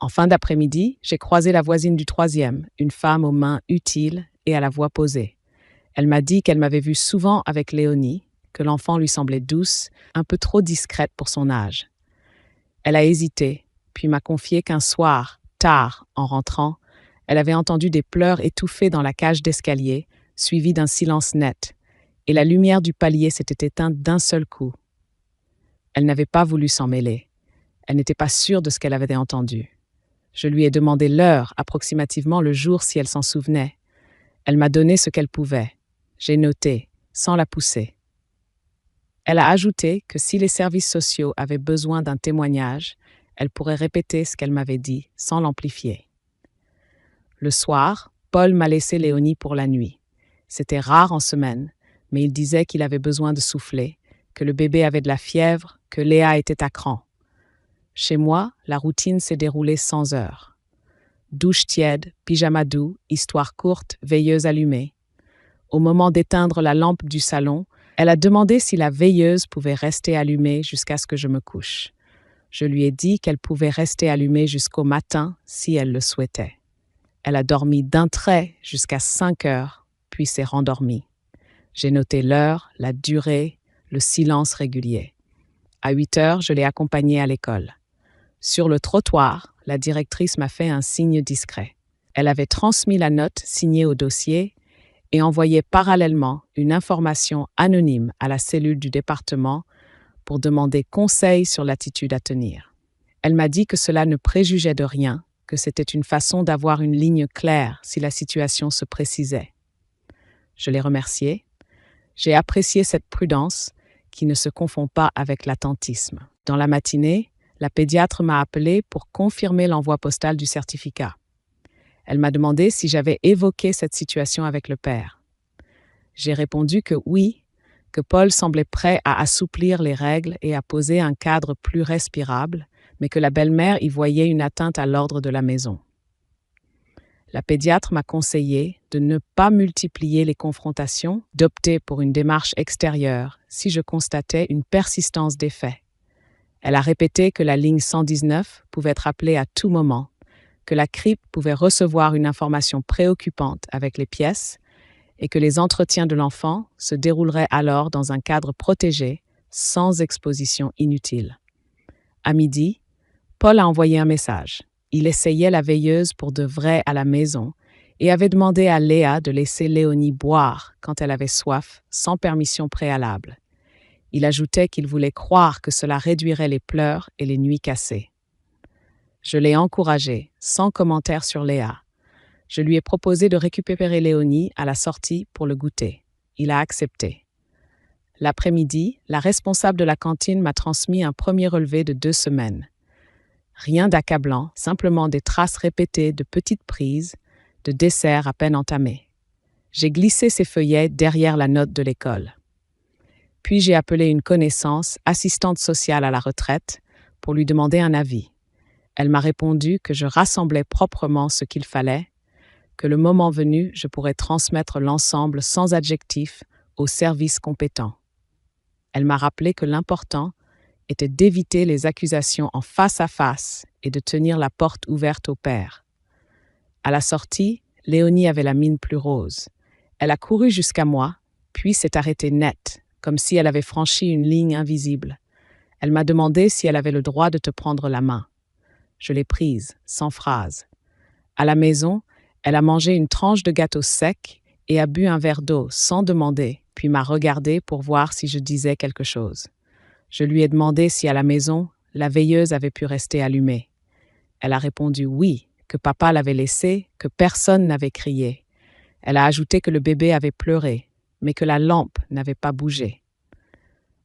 En fin d'après-midi, j'ai croisé la voisine du 3e, une femme aux mains utiles et à la voix posée. Elle m'a dit qu'elle m'avait vue souvent avec Léonie, que l'enfant lui semblait douce, un peu trop discrète pour son âge. Elle a hésité, puis m'a confié qu'un soir, tard, en rentrant, elle avait entendu des pleurs étouffés dans la cage d'escalier, suivis d'un silence net, et la lumière du palier s'était éteinte d'un seul coup. Elle n'avait pas voulu s'en mêler. Elle n'était pas sûre de ce qu'elle avait entendu. Je lui ai demandé l'heure, approximativement le jour si elle s'en souvenait. Elle m'a donné ce qu'elle pouvait. J'ai noté, sans la pousser. Elle a ajouté que si les services sociaux avaient besoin d'un témoignage, elle pourrait répéter ce qu'elle m'avait dit, sans l'amplifier. Le soir, Paul m'a laissé Léonie pour la nuit. C'était rare en semaine, mais il disait qu'il avait besoin de souffler, que le bébé avait de la fièvre, que Léa était à cran. Chez moi, la routine s'est déroulée sans heure. Douche tiède, pyjama doux, histoire courte, veilleuse allumée. Au moment d'éteindre la lampe du salon, elle a demandé si la veilleuse pouvait rester allumée jusqu'à ce que je me couche. Je lui ai dit qu'elle pouvait rester allumée jusqu'au matin si elle le souhaitait. Elle a dormi d'un trait jusqu'à 5 heures, puis s'est rendormie. J'ai noté l'heure, la durée, le silence régulier. À 8 heures, je l'ai accompagnée à l'école. Sur le trottoir, la directrice m'a fait un signe discret. Elle avait transmis la note signée au dossier et envoyé parallèlement une information anonyme à la cellule du département pour demander conseil sur l'attitude à tenir. Elle m'a dit que cela ne préjugeait de rien, que c'était une façon d'avoir une ligne claire si la situation se précisait. Je l'ai remerciée. J'ai apprécié cette prudence qui ne se confond pas avec l'attentisme. Dans la matinée, la pédiatre m'a appelé pour confirmer l'envoi postal du certificat. Elle m'a demandé si j'avais évoqué cette situation avec le père. J'ai répondu que oui, que Paul semblait prêt à assouplir les règles et à poser un cadre plus respirable, mais que la belle-mère y voyait une atteinte à l'ordre de la maison. La pédiatre m'a conseillé de ne pas multiplier les confrontations, d'opter pour une démarche extérieure si je constatais une persistance des faits. Elle a répété que la ligne 119 pouvait être appelée à tout moment, que la CRIP pouvait recevoir une information préoccupante avec les pièces et que les entretiens de l'enfant se dérouleraient alors dans un cadre protégé, sans exposition inutile. À midi, Paul a envoyé un message. Il essayait la veilleuse pour de vrai à la maison et avait demandé à Léa de laisser Léonie boire quand elle avait soif, sans permission préalable. Il ajoutait qu'il voulait croire que cela réduirait les pleurs et les nuits cassées. Je l'ai encouragé, sans commentaire sur Léa. Je lui ai proposé de récupérer Léonie à la sortie pour le goûter. Il a accepté. L'après-midi, la responsable de la cantine m'a transmis un premier relevé de 2 semaines. Rien d'accablant, simplement des traces répétées de petites prises, de desserts à peine entamés. J'ai glissé ces feuillets derrière la note de l'école. Puis j'ai appelé une connaissance, assistante sociale à la retraite, pour lui demander un avis. Elle m'a répondu que je rassemblais proprement ce qu'il fallait, que le moment venu, je pourrais transmettre l'ensemble sans adjectif aux services compétents. Elle m'a rappelé que l'important était d'éviter les accusations en face à face et de tenir la porte ouverte au père. À la sortie, Léonie avait la mine plus rose. Elle a couru jusqu'à moi, puis s'est arrêtée net, comme si elle avait franchi une ligne invisible. Elle m'a demandé si elle avait le droit de te prendre la main. Je l'ai prise, sans phrase. À la maison, elle a mangé une tranche de gâteau sec et a bu un verre d'eau sans demander, puis m'a regardé pour voir si je disais quelque chose. Je lui ai demandé si à la maison, la veilleuse avait pu rester allumée. Elle a répondu oui, que papa l'avait laissée, que personne n'avait crié. Elle a ajouté que le bébé avait pleuré, mais que la lampe n'avait pas bougé.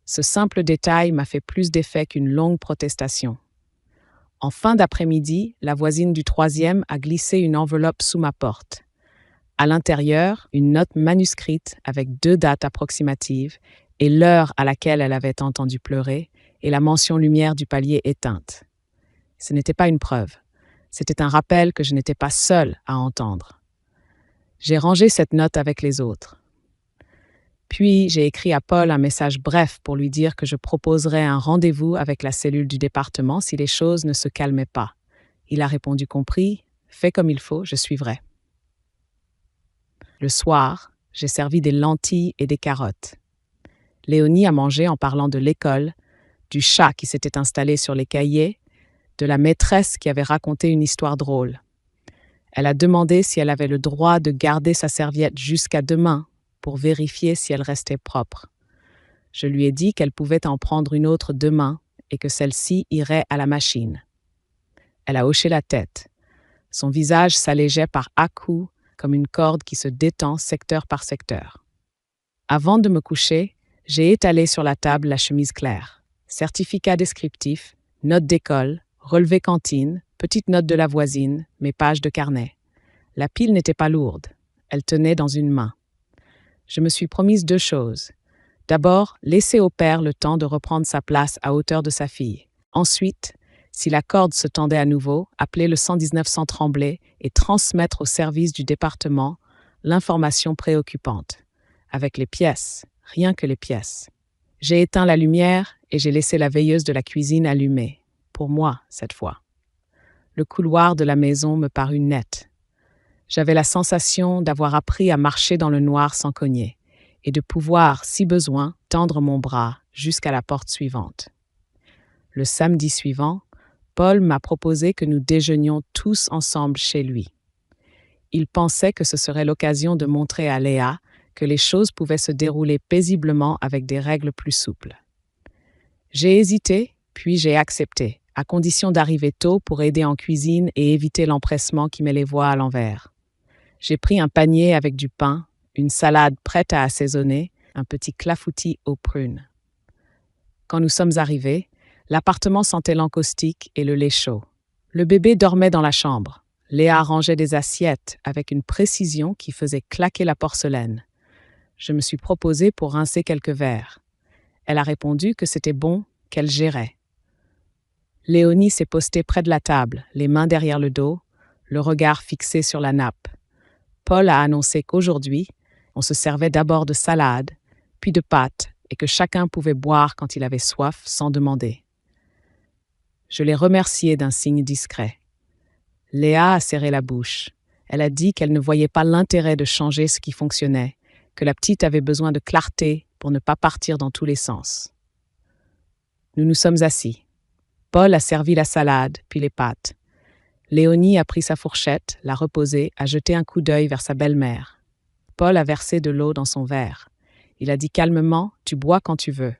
Ce simple détail m'a fait plus d'effet qu'une longue protestation. En fin d'après-midi, la voisine du 3e a glissé une enveloppe sous ma porte. À l'intérieur, une note manuscrite avec 2 dates approximatives et l'heure à laquelle elle avait entendu pleurer et la mention lumière du palier éteinte. Ce n'était pas une preuve. C'était un rappel que je n'étais pas seule à entendre. J'ai rangé cette note avec les autres. Puis, j'ai écrit à Paul un message bref pour lui dire que je proposerais un rendez-vous avec la cellule du département si les choses ne se calmaient pas. Il a répondu compris, fais comme il faut, je suivrai. Le soir, j'ai servi des lentilles et des carottes. Léonie a mangé en parlant de l'école, du chat qui s'était installé sur les cahiers, de la maîtresse qui avait raconté une histoire drôle. Elle a demandé si elle avait le droit de garder sa serviette jusqu'à demain pour vérifier si elle restait propre. Je lui ai dit qu'elle pouvait en prendre une autre demain et que celle-ci irait à la machine. Elle a hoché la tête. Son visage s'allégeait par à-coups comme une corde qui se détend secteur par secteur. Avant de me coucher, j'ai étalé sur la table la chemise claire. Certificat descriptif, note d'école, relevé cantine, petite note de la voisine, mes pages de carnet. La pile n'était pas lourde. Elle tenait dans une main. Je me suis promise 2 choses. D'abord, laisser au père le temps de reprendre sa place à hauteur de sa fille. Ensuite, si la corde se tendait à nouveau, appeler le 119 sans trembler et transmettre au service du département l'information préoccupante. Avec les pièces, rien que les pièces. J'ai éteint la lumière et j'ai laissé la veilleuse de la cuisine allumée. Pour moi, cette fois. Le couloir de la maison me parut net. J'avais la sensation d'avoir appris à marcher dans le noir sans cogner et de pouvoir, si besoin, tendre mon bras jusqu'à la porte suivante. Le samedi suivant, Paul m'a proposé que nous déjeunions tous ensemble chez lui. Il pensait que ce serait l'occasion de montrer à Léa que les choses pouvaient se dérouler paisiblement avec des règles plus souples. J'ai hésité, puis j'ai accepté, à condition d'arriver tôt pour aider en cuisine et éviter l'empressement qui met les voix à l'envers. J'ai pris un panier avec du pain, une salade prête à assaisonner, un petit clafoutis aux prunes. Quand nous sommes arrivés, l'appartement sentait l'encaustique et le lait chaud. Le bébé dormait dans la chambre. Léa rangeait des assiettes avec une précision qui faisait claquer la porcelaine. Je me suis proposé pour rincer quelques verres. Elle a répondu que c'était bon, qu'elle gérait. Léonie s'est postée près de la table, les mains derrière le dos, le regard fixé sur la nappe. Paul a annoncé qu'aujourd'hui, on se servait d'abord de salade, puis de pâtes, et que chacun pouvait boire quand il avait soif sans demander. Je l'ai remerciée d'un signe discret. Léa a serré la bouche. Elle a dit qu'elle ne voyait pas l'intérêt de changer ce qui fonctionnait, que la petite avait besoin de clarté pour ne pas partir dans tous les sens. Nous nous sommes assis. Paul a servi la salade, puis les pâtes. Léonie a pris sa fourchette, l'a reposée, a jeté un coup d'œil vers sa belle-mère. Paul a versé de l'eau dans son verre. Il a dit calmement « Tu bois quand tu veux ».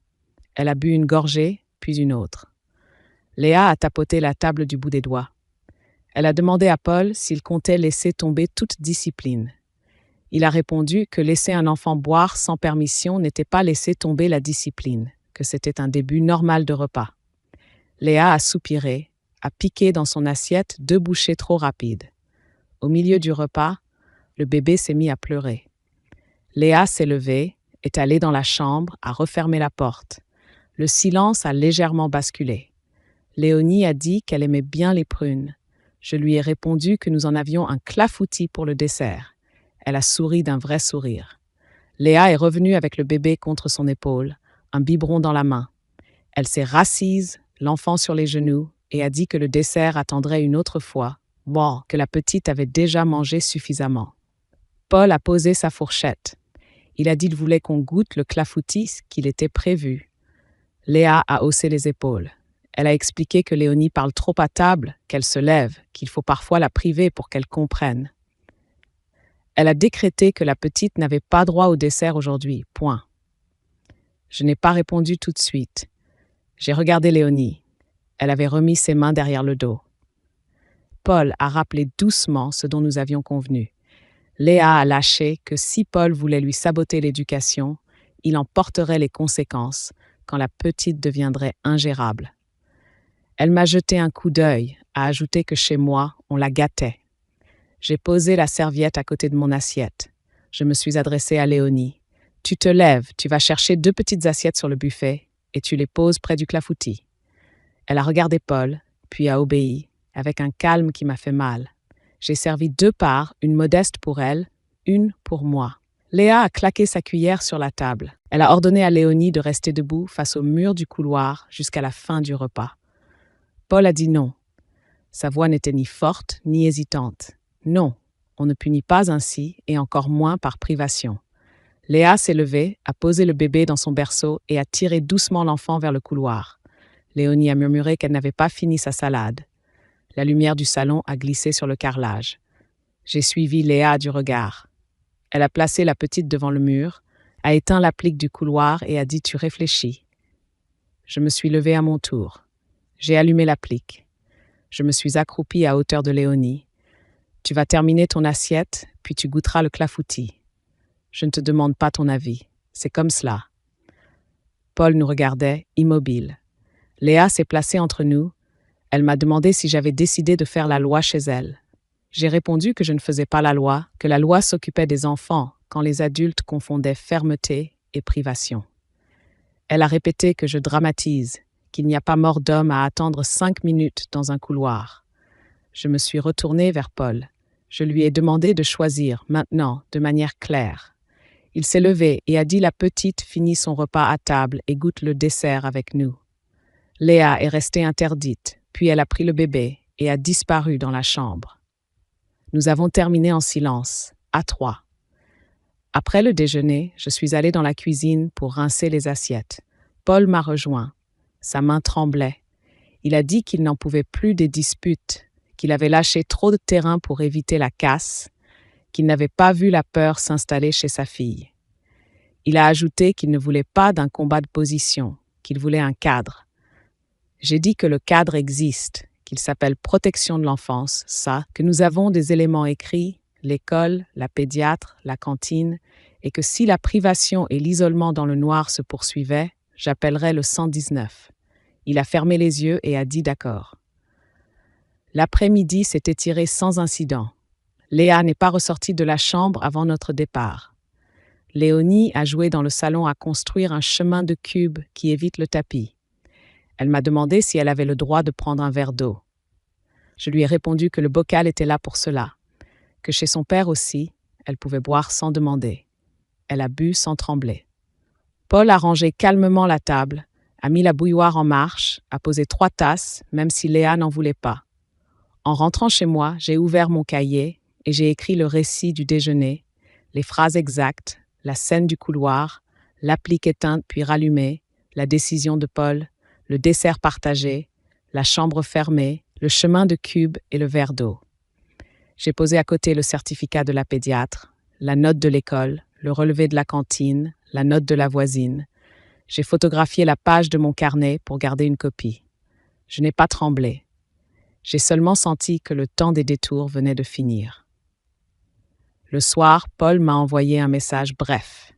Elle a bu une gorgée, puis une autre. Léa a tapoté la table du bout des doigts. Elle a demandé à Paul s'il comptait laisser tomber toute discipline. Il a répondu que laisser un enfant boire sans permission n'était pas laisser tomber la discipline, que c'était un début normal de repas. Léa a soupiré, a piqué dans son assiette 2 bouchées trop rapides. Au milieu du repas, le bébé s'est mis à pleurer. Léa s'est levée, est allée dans la chambre, a refermé la porte. Le silence a légèrement basculé. Léonie a dit qu'elle aimait bien les prunes. Je lui ai répondu que nous en avions un clafoutis pour le dessert. Elle a souri d'un vrai sourire. Léa est revenue avec le bébé contre son épaule, un biberon dans la main. Elle s'est rassise, l'enfant sur les genoux, et a dit que le dessert attendrait une autre fois, que la petite avait déjà mangé suffisamment. Paul a posé sa fourchette. Il a dit qu'il voulait qu'on goûte le clafoutis qu'il était prévu. Léa a haussé les épaules. Elle a expliqué que Léonie parle trop à table, qu'elle se lève, qu'il faut parfois la priver pour qu'elle comprenne. Elle a décrété que la petite n'avait pas droit au dessert aujourd'hui, point. Je n'ai pas répondu tout de suite. J'ai regardé Léonie. Elle avait remis ses mains derrière le dos. Paul a rappelé doucement ce dont nous avions convenu. Léa a lâché que si Paul voulait lui saboter l'éducation, il en porterait les conséquences quand la petite deviendrait ingérable. Elle m'a jeté un coup d'œil, a ajouté que chez moi, on la gâtait. J'ai posé la serviette à côté de mon assiette. Je me suis adressée à Léonie. « Tu te lèves, tu vas chercher 2 petites assiettes sur le buffet et tu les poses près du clafoutis. » Elle a regardé Paul, puis a obéi, avec un calme qui m'a fait mal. J'ai servi 2 parts, une modeste pour elle, une pour moi. Léa a claqué sa cuillère sur la table. Elle a ordonné à Léonie de rester debout face au mur du couloir jusqu'à la fin du repas. Paul a dit non. Sa voix n'était ni forte ni hésitante. Non, on ne punit pas ainsi, et encore moins par privation. Léa s'est levée, a posé le bébé dans son berceau et a tiré doucement l'enfant vers le couloir. Léonie a murmuré qu'elle n'avait pas fini sa salade. La lumière du salon a glissé sur le carrelage. J'ai suivi Léa du regard. Elle a placé la petite devant le mur, a éteint l'applique du couloir et a dit « Tu réfléchis ». Je me suis levée à mon tour. J'ai allumé l'applique. Je me suis accroupie à hauteur de Léonie. Tu vas terminer ton assiette, puis tu goûteras le clafoutis. Je ne te demande pas ton avis. C'est comme cela. Paul nous regardait, immobile. Léa s'est placée entre nous. Elle m'a demandé si j'avais décidé de faire la loi chez elle. J'ai répondu que je ne faisais pas la loi, que la loi s'occupait des enfants quand les adultes confondaient fermeté et privation. Elle a répété que je dramatise, qu'il n'y a pas mort d'homme à attendre 5 minutes dans un couloir. Je me suis retournée vers Paul. Je lui ai demandé de choisir, maintenant, de manière claire. Il s'est levé et a dit la petite finit son repas à table et goûte le dessert avec nous. Léa est restée interdite, puis elle a pris le bébé et a disparu dans la chambre. Nous avons terminé en silence, à trois. Après le déjeuner, je suis allée dans la cuisine pour rincer les assiettes. Paul m'a rejoint. Sa main tremblait. Il a dit qu'il n'en pouvait plus des disputes, qu'il avait lâché trop de terrain pour éviter la casse, qu'il n'avait pas vu la peur s'installer chez sa fille. Il a ajouté qu'il ne voulait pas d'un combat de position, qu'il voulait un cadre. J'ai dit que le cadre existe, qu'il s'appelle protection de l'enfance, ça, que nous avons des éléments écrits, l'école, la pédiatre, la cantine, et que si la privation et l'isolement dans le noir se poursuivaient, j'appellerais le 119. Il a fermé les yeux et a dit d'accord. L'après-midi s'est étiré sans incident. Léa n'est pas ressortie de la chambre avant notre départ. Léonie a joué dans le salon à construire un chemin de cubes qui évite le tapis. Elle m'a demandé si elle avait le droit de prendre un verre d'eau. Je lui ai répondu que le bocal était là pour cela, que chez son père aussi, elle pouvait boire sans demander. Elle a bu sans trembler. Paul a rangé calmement la table, a mis la bouilloire en marche, a posé 3 tasses, même si Léa n'en voulait pas. En rentrant chez moi, j'ai ouvert mon cahier et j'ai écrit le récit du déjeuner, les phrases exactes, la scène du couloir, l'applique éteinte puis rallumée, la décision de Paul, le dessert partagé, la chambre fermée, le chemin de cube et le verre d'eau. J'ai posé à côté le certificat de la pédiatre, la note de l'école, le relevé de la cantine, la note de la voisine. J'ai photographié la page de mon carnet pour garder une copie. Je n'ai pas tremblé. J'ai seulement senti que le temps des détours venait de finir. Le soir, Paul m'a envoyé un message bref.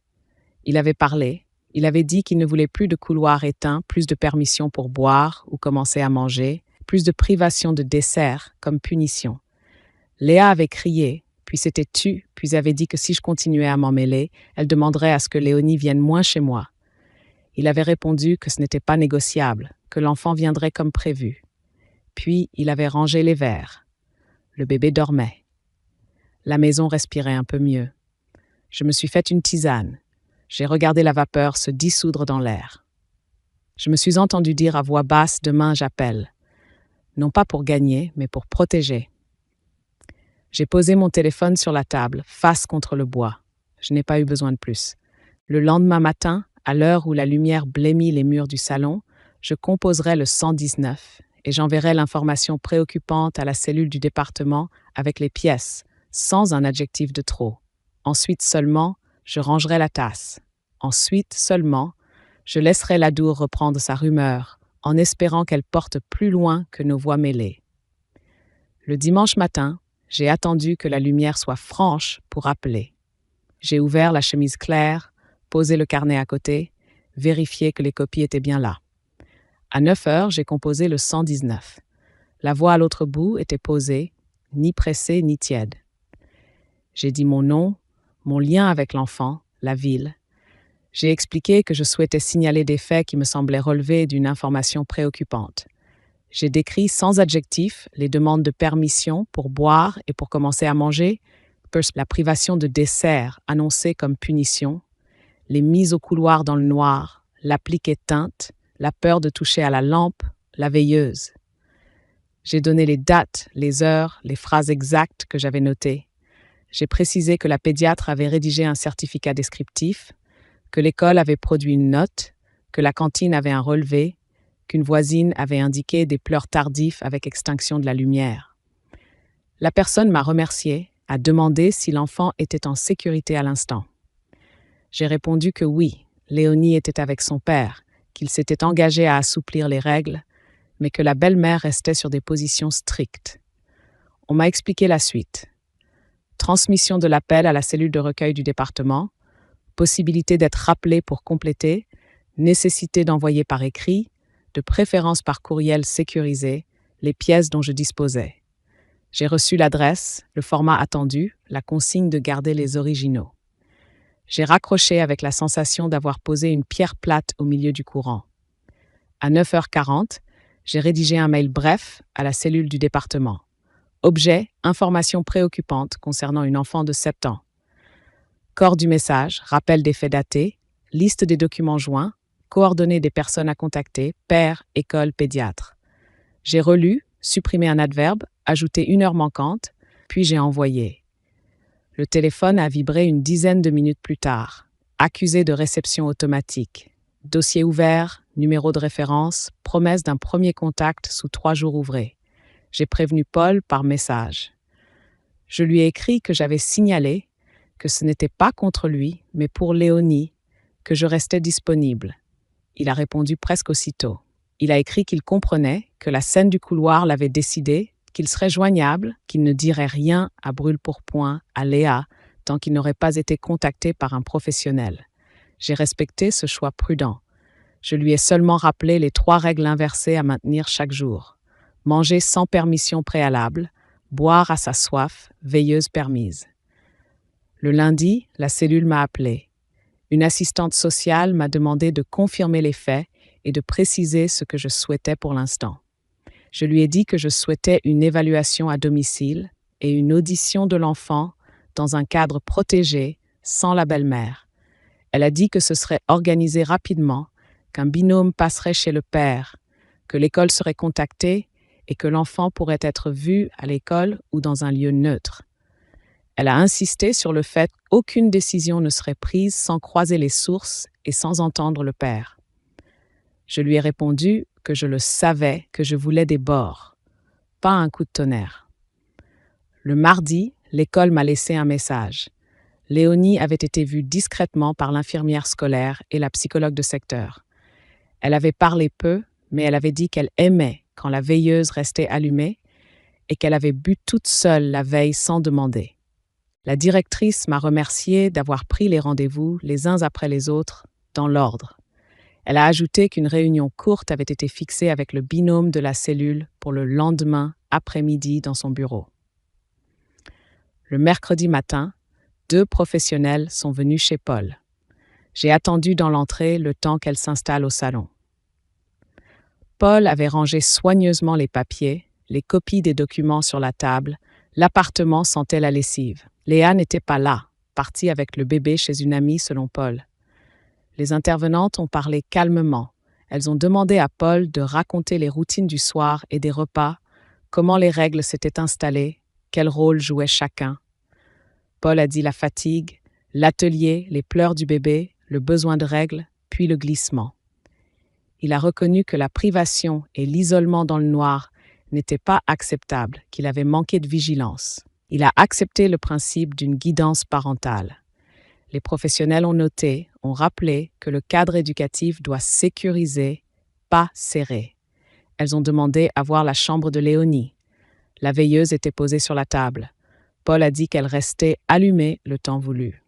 Il avait parlé, il avait dit qu'il ne voulait plus de couloirs éteints, plus de permission pour boire ou commencer à manger, plus de privation de dessert comme punition. Léa avait crié, puis s'était tue, puis avait dit que si je continuais à m'en mêler, elle demanderait à ce que Léonie vienne moins chez moi. Il avait répondu que ce n'était pas négociable, que l'enfant viendrait comme prévu. Puis il avait rangé les verres. Le bébé dormait. La maison respirait un peu mieux. Je me suis fait une tisane. J'ai regardé la vapeur se dissoudre dans l'air. Je me suis entendu dire à voix basse « Demain, j'appelle ». Non pas pour gagner, mais pour protéger. J'ai posé mon téléphone sur la table, face contre le bois. Je n'ai pas eu besoin de plus. Le lendemain matin, à l'heure où la lumière blêmit les murs du salon, je composerai le 119 et j'enverrai l'information préoccupante à la cellule du département avec les pièces, sans un adjectif de trop. Ensuite seulement, je rangerai la tasse. Ensuite seulement, je laisserai l'Adour reprendre sa rumeur, en espérant qu'elle porte plus loin que nos voix mêlées. Le dimanche matin, j'ai attendu que la lumière soit franche pour appeler. J'ai ouvert la chemise claire, posé le carnet à côté, vérifié que les copies étaient bien là. À 9 heures, j'ai composé le 119. La voix à l'autre bout était posée, ni pressée ni tiède. J'ai dit mon nom, mon lien avec l'enfant, la ville. J'ai expliqué que je souhaitais signaler des faits qui me semblaient relever d'une information préoccupante. J'ai décrit sans adjectif les demandes de permission pour boire et pour commencer à manger, la privation de dessert annoncée comme punition, les mises au couloir dans le noir, l'applique éteinte, la peur de toucher à la lampe, la veilleuse. J'ai donné les dates, les heures, les phrases exactes que j'avais notées. J'ai précisé que la pédiatre avait rédigé un certificat descriptif, que l'école avait produit une note, que la cantine avait un relevé, qu'une voisine avait indiqué des pleurs tardifs avec extinction de la lumière. La personne m'a remercié, a demandé si l'enfant était en sécurité à l'instant. J'ai répondu que oui, Léonie était avec son père, qu'il s'était engagé à assouplir les règles, mais que la belle-mère restait sur des positions strictes. On m'a expliqué la suite. Transmission de l'appel à la cellule de recueil du département, possibilité d'être rappelé pour compléter, nécessité d'envoyer par écrit, de préférence par courriel sécurisé, les pièces dont je disposais. J'ai reçu l'adresse, le format attendu, la consigne de garder les originaux. J'ai raccroché avec la sensation d'avoir posé une pierre plate au milieu du courant. À 9h40, j'ai rédigé un mail bref à la cellule du département. Objet, information préoccupante concernant une enfant de 7 ans. Corps du message, rappel des faits datés, liste des documents joints, coordonnées des personnes à contacter, père, école, pédiatre. J'ai relu, supprimé un adverbe, ajouté une heure manquante, Puis j'ai envoyé. Le téléphone a vibré une dizaine de minutes plus tard. Accusé de réception automatique. Dossier ouvert, numéro de référence, promesse d'un premier contact sous 3 jours ouvrés. J'ai prévenu Paul par message. Je lui ai écrit que j'avais signalé que ce n'était pas contre lui, mais pour Léonie, que je restais disponible. Il a répondu presque aussitôt. Il a écrit qu'il comprenait que la scène du couloir l'avait décidé, qu'il serait joignable, qu'il ne dirait rien à brûle-pourpoint à Léa tant qu'il n'aurait pas été contacté par un professionnel. J'ai respecté ce choix prudent. Je lui ai seulement rappelé les 3 règles inversées à maintenir chaque jour. Manger sans permission préalable, boire à sa soif, veilleuse permise. Le lundi, la cellule m'a appelé. Une assistante sociale m'a demandé de confirmer les faits et de préciser ce que je souhaitais pour l'instant. Je lui ai dit que je souhaitais une évaluation à domicile et une audition de l'enfant dans un cadre protégé, sans la belle-mère. Elle a dit que ce serait organisé rapidement, qu'un binôme passerait chez le père, que l'école serait contactée et que l'enfant pourrait être vu à l'école ou dans un lieu neutre. Elle a insisté sur le fait qu'aucune décision ne serait prise sans croiser les sources et sans entendre le père. Je lui ai répondu que je le savais, que je voulais des bords, pas un coup de tonnerre. Le mardi, l'école m'a laissé un message. Léonie avait été vue discrètement par l'infirmière scolaire et la psychologue de secteur. Elle avait parlé peu, mais elle avait dit qu'elle aimait quand la veilleuse restait allumée et qu'elle avait bu toute seule la veille sans demander. La directrice m'a remercié d'avoir pris les rendez-vous les uns après les autres, dans l'ordre. Elle a ajouté qu'une réunion courte avait été fixée avec le binôme de la cellule pour le lendemain après-midi dans son bureau. Le mercredi matin, 2 professionnels sont venus chez Paul. J'ai attendu dans l'entrée le temps qu'elle s'installe au salon. Paul avait rangé soigneusement les papiers, les copies des documents sur la table. L'appartement sentait la lessive. Léa n'était pas là, partie avec le bébé chez une amie selon Paul. Les intervenantes ont parlé calmement. Elles ont demandé à Paul de raconter les routines du soir et des repas, comment les règles s'étaient installées, quel rôle jouait chacun. Paul a dit la fatigue, l'atelier, les pleurs du bébé, le besoin de règles, puis le glissement. Il a reconnu que la privation et l'isolement dans le noir n'étaient pas acceptables, qu'il avait manqué de vigilance. Il a accepté le principe d'une guidance parentale. Les professionnels ont noté, ont rappelé que le cadre éducatif doit sécuriser, pas serrer. Elles ont demandé à voir la chambre de Léonie. La veilleuse était posée sur la table. Paul a dit qu'elle restait allumée le temps voulu.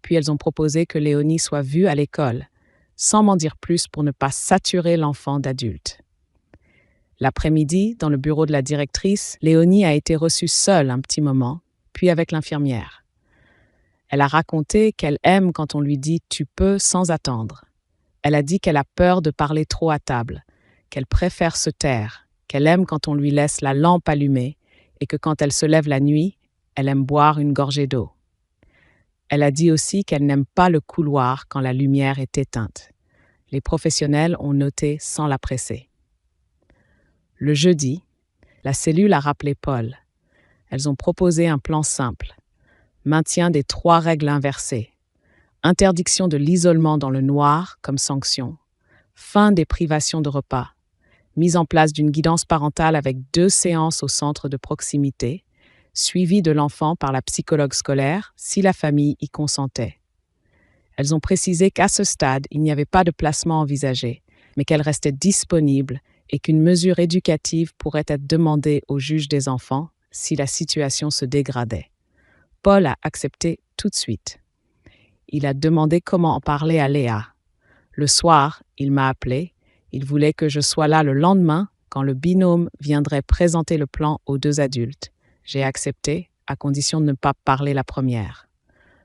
Puis elles ont proposé que Léonie soit vue à l'école, sans m'en dire plus pour ne pas saturer l'enfant d'adultes. L'après-midi, dans le bureau de la directrice, Léonie a été reçue seule un petit moment, puis avec l'infirmière. Elle a raconté qu'elle aime quand on lui dit « tu peux » sans attendre. Elle a dit qu'elle a peur de parler trop à table, qu'elle préfère se taire, qu'elle aime quand on lui laisse la lampe allumée et que quand elle se lève la nuit, elle aime boire une gorgée d'eau. Elle a dit aussi qu'elle n'aime pas le couloir quand la lumière est éteinte. Les professionnels ont noté sans la presser. Le jeudi, la cellule a rappelé Paul. Elles ont proposé un plan simple. Maintien des 3 règles inversées. Interdiction de l'isolement dans le noir comme sanction. Fin des privations de repas. Mise en place d'une guidance parentale avec 2 séances au centre de proximité. Suivi de l'enfant par la psychologue scolaire si la famille y consentait. Elles ont précisé qu'à ce stade, il n'y avait pas de placement envisagé, mais qu'elles restaient disponibles et qu'une mesure éducative pourrait être demandée au juge des enfants si la situation se dégradait. Paul a accepté tout de suite. Il a demandé comment en parler à Léa. Le soir, il m'a appelé. Il voulait que je sois là le lendemain quand le binôme viendrait présenter le plan aux 2 adultes. J'ai accepté, à condition de ne pas parler la première.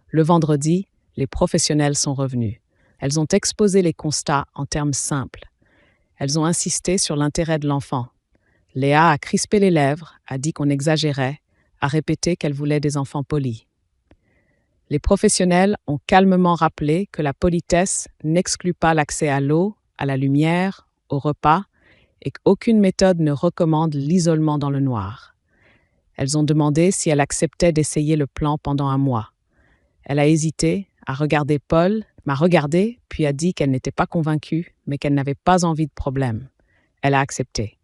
Le vendredi, les professionnels sont revenus. Elles ont exposé les constats en termes simples. Elles ont insisté sur l'intérêt de l'enfant. Léa a crispé les lèvres, a dit qu'on exagérait, a répété qu'elle voulait des enfants polis. Les professionnels ont calmement rappelé que la politesse n'exclut pas l'accès à l'eau, à la lumière, au repas, et qu'aucune méthode ne recommande l'isolement dans le noir. Elles ont demandé si elle acceptait d'essayer le plan pendant un mois. Elle a hésité, a regardé Paul, m'a regardé, puis a dit qu'elle n'était pas convaincue, mais qu'elle n'avait pas envie de problème. Elle a accepté.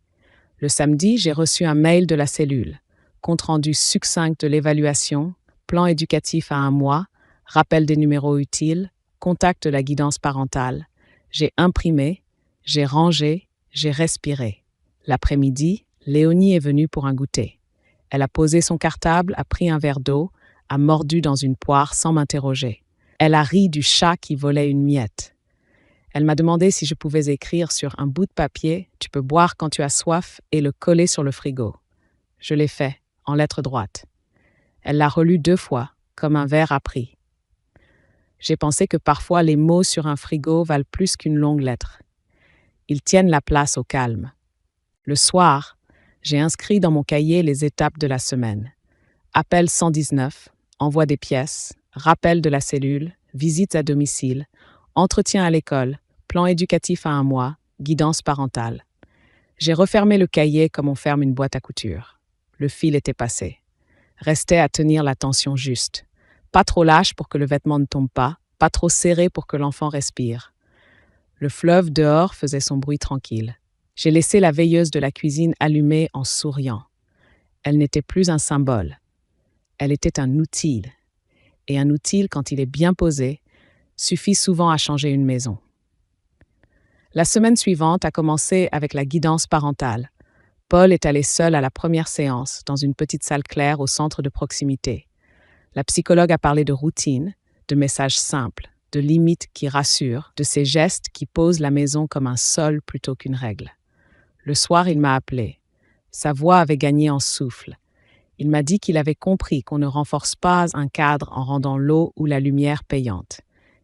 Le samedi, j'ai reçu un mail de la cellule. Compte-rendu succinct de l'évaluation, plan éducatif à un mois, rappel des numéros utiles, contact de la guidance parentale. J'ai imprimé, j'ai rangé, j'ai respiré. L'après-midi, Léonie est venue pour un goûter. Elle a posé son cartable, a pris un verre d'eau, a mordu dans une poire sans m'interroger. Elle a ri du chat qui volait une miette. Elle m'a demandé si je pouvais écrire sur un bout de papier « Tu peux boire quand tu as soif » et le coller sur le frigo. Je l'ai fait, en lettres droites. Elle l'a relu 2 fois, comme un vers appris. J'ai pensé que parfois les mots sur un frigo valent plus qu'une longue lettre. Ils tiennent la place au calme. Le soir, j'ai inscrit dans mon cahier les étapes de la semaine. Appel 119, envoi des pièces, rappel de la cellule, visites à domicile, entretien à l'école, plan éducatif à un mois, guidance parentale. J'ai refermé le cahier comme on ferme une boîte à couture. Le fil était passé. Restait à tenir la tension juste. Pas trop lâche pour que le vêtement ne tombe pas trop serré pour que l'enfant respire. Le fleuve dehors faisait son bruit tranquille. J'ai laissé la veilleuse de la cuisine allumée en souriant. Elle n'était plus un symbole. Elle était un outil. Et un outil, quand il est bien posé, suffit souvent à changer une maison. La semaine suivante a commencé avec la guidance parentale. Paul est allé seul à la première séance, dans une petite salle claire au centre de proximité. La psychologue a parlé de routine, de messages simples, de limites qui rassurent, de ces gestes qui posent la maison comme un sol plutôt qu'une règle. Le soir, il m'a appelé. Sa voix avait gagné en souffle. Il m'a dit qu'il avait compris qu'on ne renforce pas un cadre en rendant l'eau ou la lumière payante.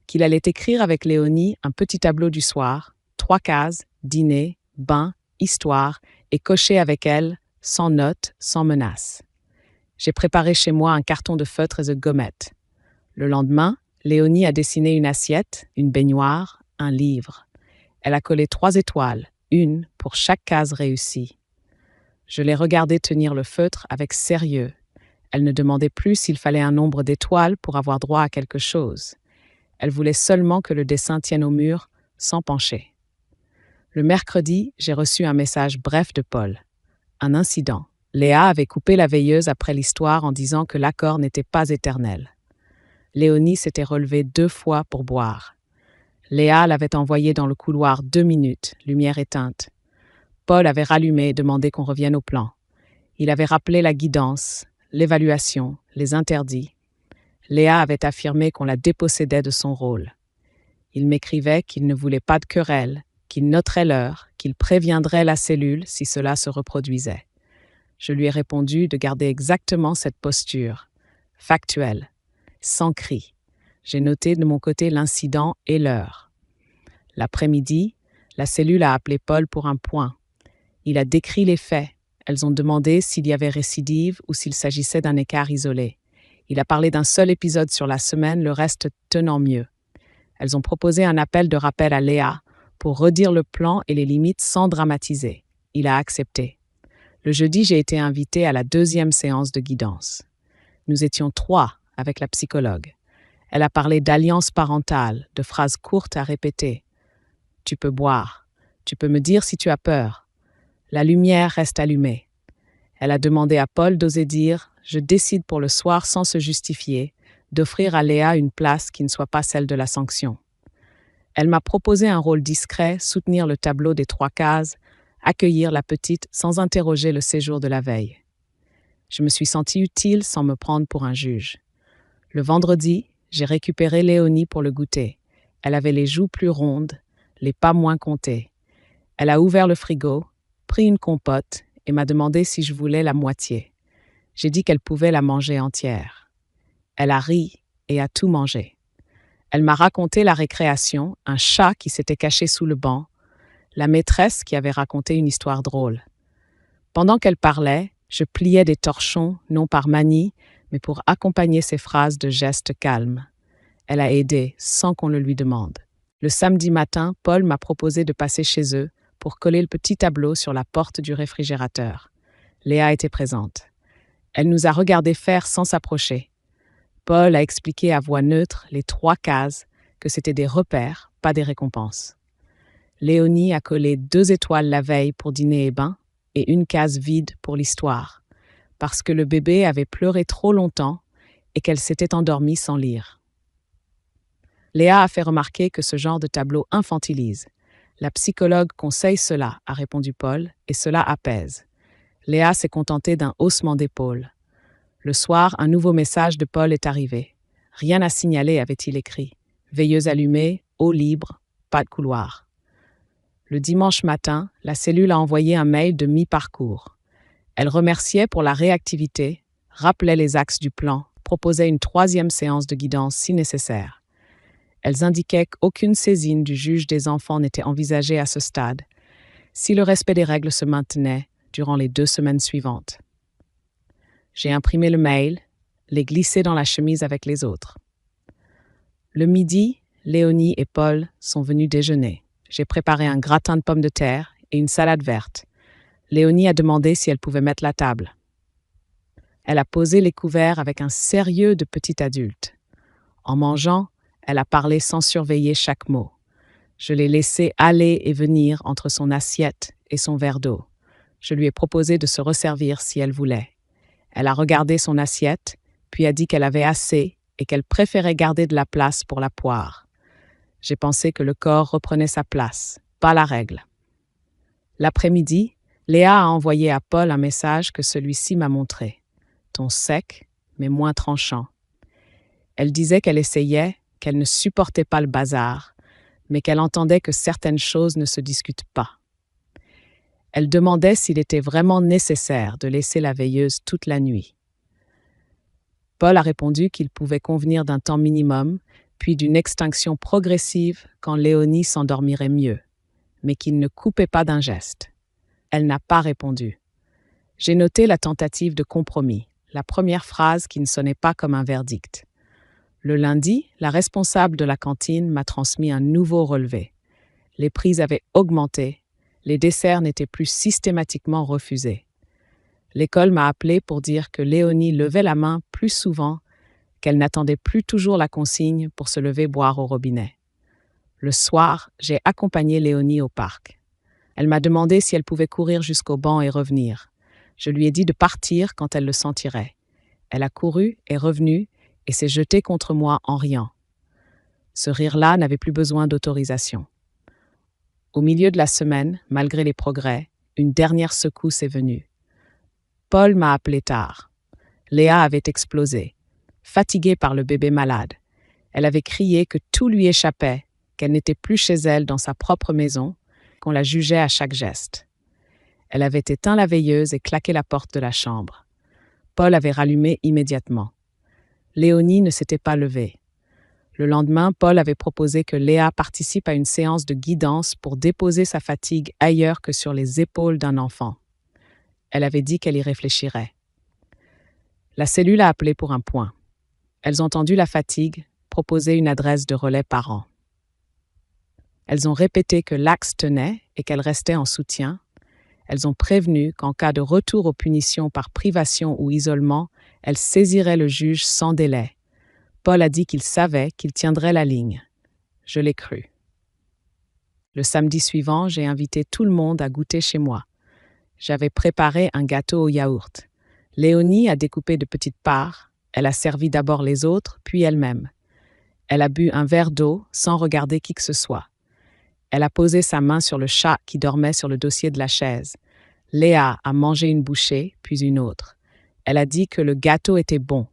Qu'il allait écrire avec Léonie un petit tableau du soir, 3 cases, dîner, bain, histoire, et cocher avec elle, sans notes, sans menaces. J'ai préparé chez moi un carton de feutres et de gommettes. Le lendemain, Léonie a dessiné une assiette, une baignoire, un livre. Elle a collé 3 étoiles, une pour chaque case réussie. Je l'ai regardée tenir le feutre avec sérieux. Elle ne demandait plus s'il fallait un nombre d'étoiles pour avoir droit à quelque chose. Elle voulait seulement que le dessin tienne au mur, sans pencher. Le mercredi, j'ai reçu un message bref de Paul. Un incident. Léa avait coupé la veilleuse après l'histoire en disant que l'accord n'était pas éternel. Léonie s'était relevée 2 fois pour boire. Léa l'avait envoyée dans le couloir 2 minutes, lumière éteinte. Paul avait rallumé et demandé qu'on revienne au plan. Il avait rappelé la guidance, l'évaluation, les interdits. Léa avait affirmé qu'on la dépossédait de son rôle. Il m'écrivait qu'il ne voulait pas de querelle, qu'il noterait l'heure, qu'il préviendrait la cellule si cela se reproduisait. Je lui ai répondu de garder exactement cette posture, factuelle, sans cri. J'ai noté de mon côté l'incident et l'heure. L'après-midi, la cellule a appelé Paul pour un point. Il a décrit les faits. Elles ont demandé s'il y avait récidive ou s'il s'agissait d'un écart isolé. Il a parlé d'un seul épisode sur la semaine, le reste tenant mieux. Elles ont proposé un appel de rappel à Léa pour redire le plan et les limites sans dramatiser. Il a accepté. Le jeudi, j'ai été invitée à la 2e séance de guidance. Nous étions 3 avec la psychologue. Elle a parlé d'alliance parentale, de phrases courtes à répéter. Tu peux boire. Tu peux me dire si tu as peur. La lumière reste allumée. Elle a demandé à Paul d'oser dire « Je décide pour le soir sans se justifier », d'offrir à Léa une place qui ne soit pas celle de la sanction. Elle m'a proposé un rôle discret, soutenir le tableau des 3 cases, accueillir la petite sans interroger le séjour de la veille. Je me suis sentie utile sans me prendre pour un juge. Le vendredi, j'ai récupéré Léonie pour le goûter. Elle avait les joues plus rondes, les pas moins comptés. Elle a ouvert le frigo, pris une compote et m'a demandé si je voulais la moitié. J'ai dit qu'elle pouvait la manger entière. Elle a ri et a tout mangé. Elle m'a raconté la récréation, un chat qui s'était caché sous le banc, la maîtresse qui avait raconté une histoire drôle. Pendant qu'elle parlait, je pliais des torchons, non par manie, mais pour accompagner ses phrases de gestes calmes. Elle a aidé, sans qu'on le lui demande. Le samedi matin, Paul m'a proposé de passer chez eux pour coller le petit tableau sur la porte du réfrigérateur. Léa était présente. Elle nous a regardé faire sans s'approcher. Paul a expliqué à voix neutre les 3 cases, que c'était des repères, pas des récompenses. Léonie a collé 2 étoiles la veille pour dîner et bain et une case vide pour l'histoire, parce que le bébé avait pleuré trop longtemps et qu'elle s'était endormie sans lire. Léa a fait remarquer que ce genre de tableau infantilise. La psychologue conseille cela, a répondu Paul, et cela apaise. Léa s'est contentée d'un haussement d'épaule. Le soir, un nouveau message de Paul est arrivé. Rien à signaler, avait-il écrit. Veilleuse allumée, eau libre, pas de couloir. Le dimanche matin, la cellule a envoyé un mail de mi-parcours. Elle remerciait pour la réactivité, rappelait les axes du plan, proposait une 3e séance de guidance si nécessaire. Elles indiquaient qu'aucune saisine du juge des enfants n'était envisagée à ce stade, si le respect des règles se maintenait durant les 2 semaines suivantes. J'ai imprimé le mail, l'ai glissé dans la chemise avec les autres. Le midi, Léonie et Paul sont venus déjeuner. J'ai préparé un gratin de pommes de terre et une salade verte. Léonie a demandé si elle pouvait mettre la table. Elle a posé les couverts avec un sérieux de petit adulte. En mangeant, elle a parlé sans surveiller chaque mot. Je l'ai laissée aller et venir entre son assiette et son verre d'eau. Je lui ai proposé de se resservir si elle voulait. Elle a regardé son assiette, puis a dit qu'elle avait assez et qu'elle préférait garder de la place pour la poire. J'ai pensé que le corps reprenait sa place, pas la règle. L'après-midi, Léa a envoyé à Paul un message que celui-ci m'a montré. Ton sec, mais moins tranchant. Elle disait qu'elle essayait, qu'elle ne supportait pas le bazar, mais qu'elle entendait que certaines choses ne se discutent pas. Elle demandait s'il était vraiment nécessaire de laisser la veilleuse toute la nuit. Paul a répondu qu'il pouvait convenir d'un temps minimum, puis d'une extinction progressive quand Léonie s'endormirait mieux, mais qu'il ne coupait pas d'un geste. Elle n'a pas répondu. J'ai noté la tentative de compromis, la première phrase qui ne sonnait pas comme un verdict. Le lundi, la responsable de la cantine m'a transmis un nouveau relevé. Les prix avaient augmenté, les desserts n'étaient plus systématiquement refusés. L'école m'a appelé pour dire que Léonie levait la main plus souvent, qu'elle n'attendait plus toujours la consigne pour se lever boire au robinet. Le soir, j'ai accompagné Léonie au parc. Elle m'a demandé si elle pouvait courir jusqu'au banc et revenir. Je lui ai dit de partir quand elle le sentirait. Elle a couru, est revenue et s'est jetée contre moi en riant. Ce rire-là n'avait plus besoin d'autorisation. Au milieu de la semaine, malgré les progrès, une dernière secousse est venue. Paul m'a appelé tard. Léa avait explosé, fatiguée par le bébé malade. Elle avait crié que tout lui échappait, qu'elle n'était plus chez elle dans sa propre maison, qu'on la jugeait à chaque geste. Elle avait éteint la veilleuse et claqué la porte de la chambre. Paul avait rallumé immédiatement. Léonie ne s'était pas levée. Le lendemain, Paul avait proposé que Léa participe à une séance de guidance pour déposer sa fatigue ailleurs que sur les épaules d'un enfant. Elle avait dit qu'elle y réfléchirait. La cellule a appelé pour un point. Elles ont entendu la fatigue, proposé une adresse de relais parent. Elles ont répété que l'axe tenait et qu'elle restait en soutien. Elles ont prévenu qu'en cas de retour aux punitions par privation ou isolement, elles saisiraient le juge sans délai. Paul a dit qu'il savait qu'il tiendrait la ligne. Je l'ai cru. Le samedi suivant, j'ai invité tout le monde à goûter chez moi. J'avais préparé un gâteau au yaourt. Léonie a découpé de petites parts. Elle a servi d'abord les autres, puis elle-même. Elle a bu un verre d'eau sans regarder qui que ce soit. Elle a posé sa main sur le chat qui dormait sur le dossier de la chaise. Léa a mangé une bouchée, puis une autre. Elle a dit que le gâteau était bon.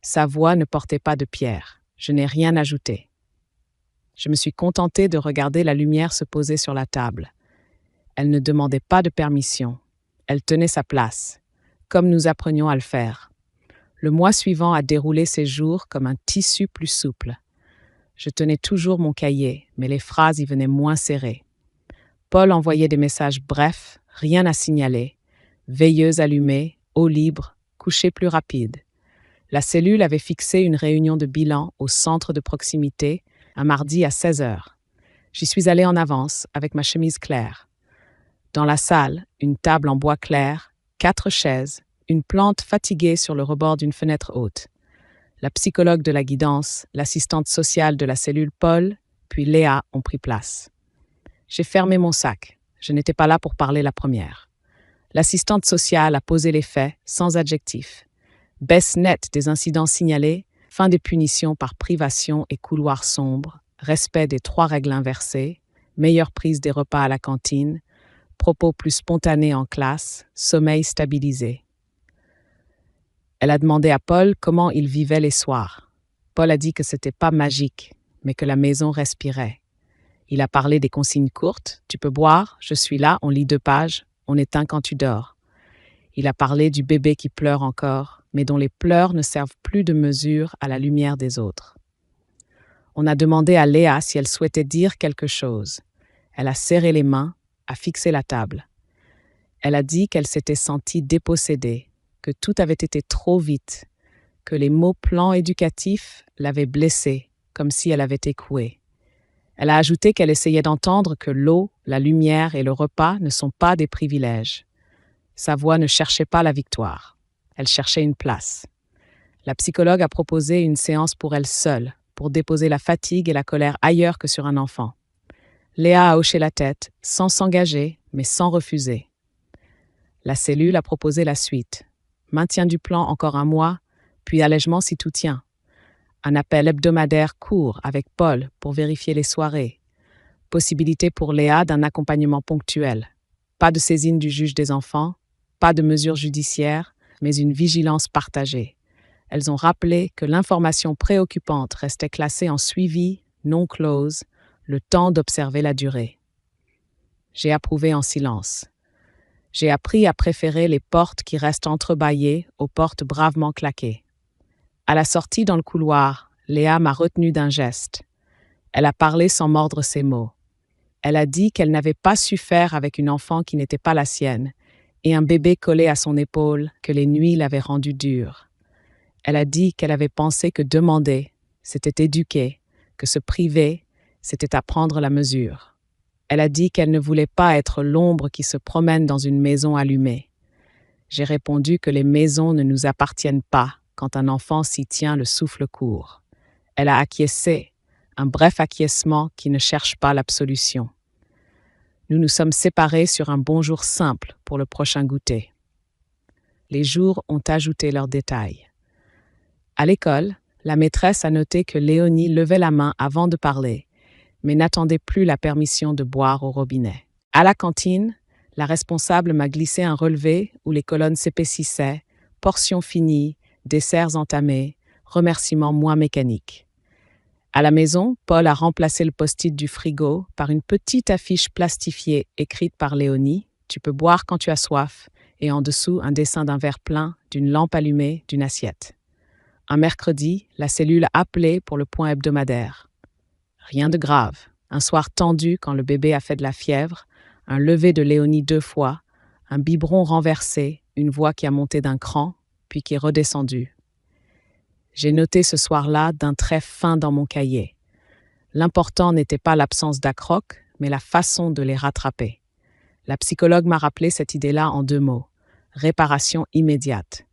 Sa voix ne portait pas de pierre. Je n'ai rien ajouté. Je me suis contentée de regarder la lumière se poser sur la table. Elle ne demandait pas de permission. Elle tenait sa place, comme nous apprenions à le faire. Le mois suivant a déroulé ses jours comme un tissu plus souple. Je tenais toujours mon cahier, mais les phrases y venaient moins serrées. Paul envoyait des messages brefs, rien à signaler. Veilleuse allumée, eau libre, coucher plus rapide. La cellule avait fixé une réunion de bilan au centre de proximité, un mardi à 16h. J'y suis allée en avance, avec ma chemise claire. Dans la salle, une table en bois clair, 4 chaises, une plante fatiguée sur le rebord d'une fenêtre haute. La psychologue de la guidance, l'assistante sociale de la cellule Paul, puis Léa ont pris place. J'ai fermé mon sac. Je n'étais pas là pour parler la première. L'assistante sociale a posé les faits, sans adjectif. Baisse nette des incidents signalés, fin des punitions par privation et couloirs sombres, respect des 3 règles inversées, meilleure prise des repas à la cantine, propos plus spontanés en classe, sommeil stabilisé. Elle a demandé à Paul comment il vivait les soirs. Paul a dit que c'était pas magique, mais que la maison respirait. Il a parlé des consignes courtes. Tu peux boire, je suis là, on lit 2 pages, on éteint quand tu dors. Il a parlé du bébé qui pleure encore, mais dont les pleurs ne servent plus de mesure à la lumière des autres. On a demandé à Léa si elle souhaitait dire quelque chose. Elle a serré les mains, a fixé la table. Elle a dit qu'elle s'était sentie dépossédée, que tout avait été trop vite, que les mots plan éducatif l'avaient blessée, comme si elle avait échoué. Elle a ajouté qu'elle essayait d'entendre que l'eau, la lumière et le repas ne sont pas des privilèges. Sa voix ne cherchait pas la victoire. Elle cherchait une place. La psychologue a proposé une séance pour elle seule, pour déposer la fatigue et la colère ailleurs que sur un enfant. Léa a hoché la tête, sans s'engager, mais sans refuser. La cellule a proposé la suite. Maintien du plan encore 1 mois, puis allègement si tout tient. Un appel hebdomadaire court avec Paul pour vérifier les soirées. Possibilité pour Léa d'un accompagnement ponctuel. Pas de saisine du juge des enfants, pas de mesures judiciaires, mais une vigilance partagée. Elles ont rappelé que l'information préoccupante restait classée en suivi, non close, le temps d'observer la durée. J'ai approuvé en silence. J'ai appris à préférer les portes qui restent entrebâillées aux portes bravement claquées. À la sortie dans le couloir, Léa m'a retenue d'un geste. Elle a parlé sans mordre ses mots. Elle a dit qu'elle n'avait pas su faire avec une enfant qui n'était pas la sienne, et un bébé collé à son épaule que les nuits l'avaient rendue dure. Elle a dit qu'elle avait pensé que demander, c'était éduquer, que se priver, c'était apprendre la mesure. Elle a dit qu'elle ne voulait pas être l'ombre qui se promène dans une maison allumée. J'ai répondu que les maisons ne nous appartiennent pas quand un enfant s'y tient le souffle court. Elle a acquiescé, un bref acquiescement qui ne cherche pas l'absolution. Nous nous sommes séparés sur un bonjour simple pour le prochain goûter. Les jours ont ajouté leurs détails. À l'école, la maîtresse a noté que Léonie levait la main avant de parler, mais n'attendait plus la permission de boire au robinet. À la cantine, la responsable m'a glissé un relevé où les colonnes s'épaississaient, portions finies, desserts entamés, remerciements moins mécaniques. À la maison, Paul a remplacé le post-it du frigo par une petite affiche plastifiée écrite par Léonie « Tu peux boire quand tu as soif » et en dessous un dessin d'un verre plein, d'une lampe allumée, d'une assiette. Un mercredi, la cellule a appelé pour le point hebdomadaire. Rien de grave. Un soir tendu quand le bébé a fait de la fièvre, un lever de Léonie 2 fois, un biberon renversé, une voix qui a monté d'un cran, puis qui est redescendue. J'ai noté ce soir-là d'un trait fin dans mon cahier. L'important n'était pas l'absence d'accrocs, mais la façon de les rattraper. La psychologue m'a rappelé cette idée-là en 2 mots. Réparation immédiate.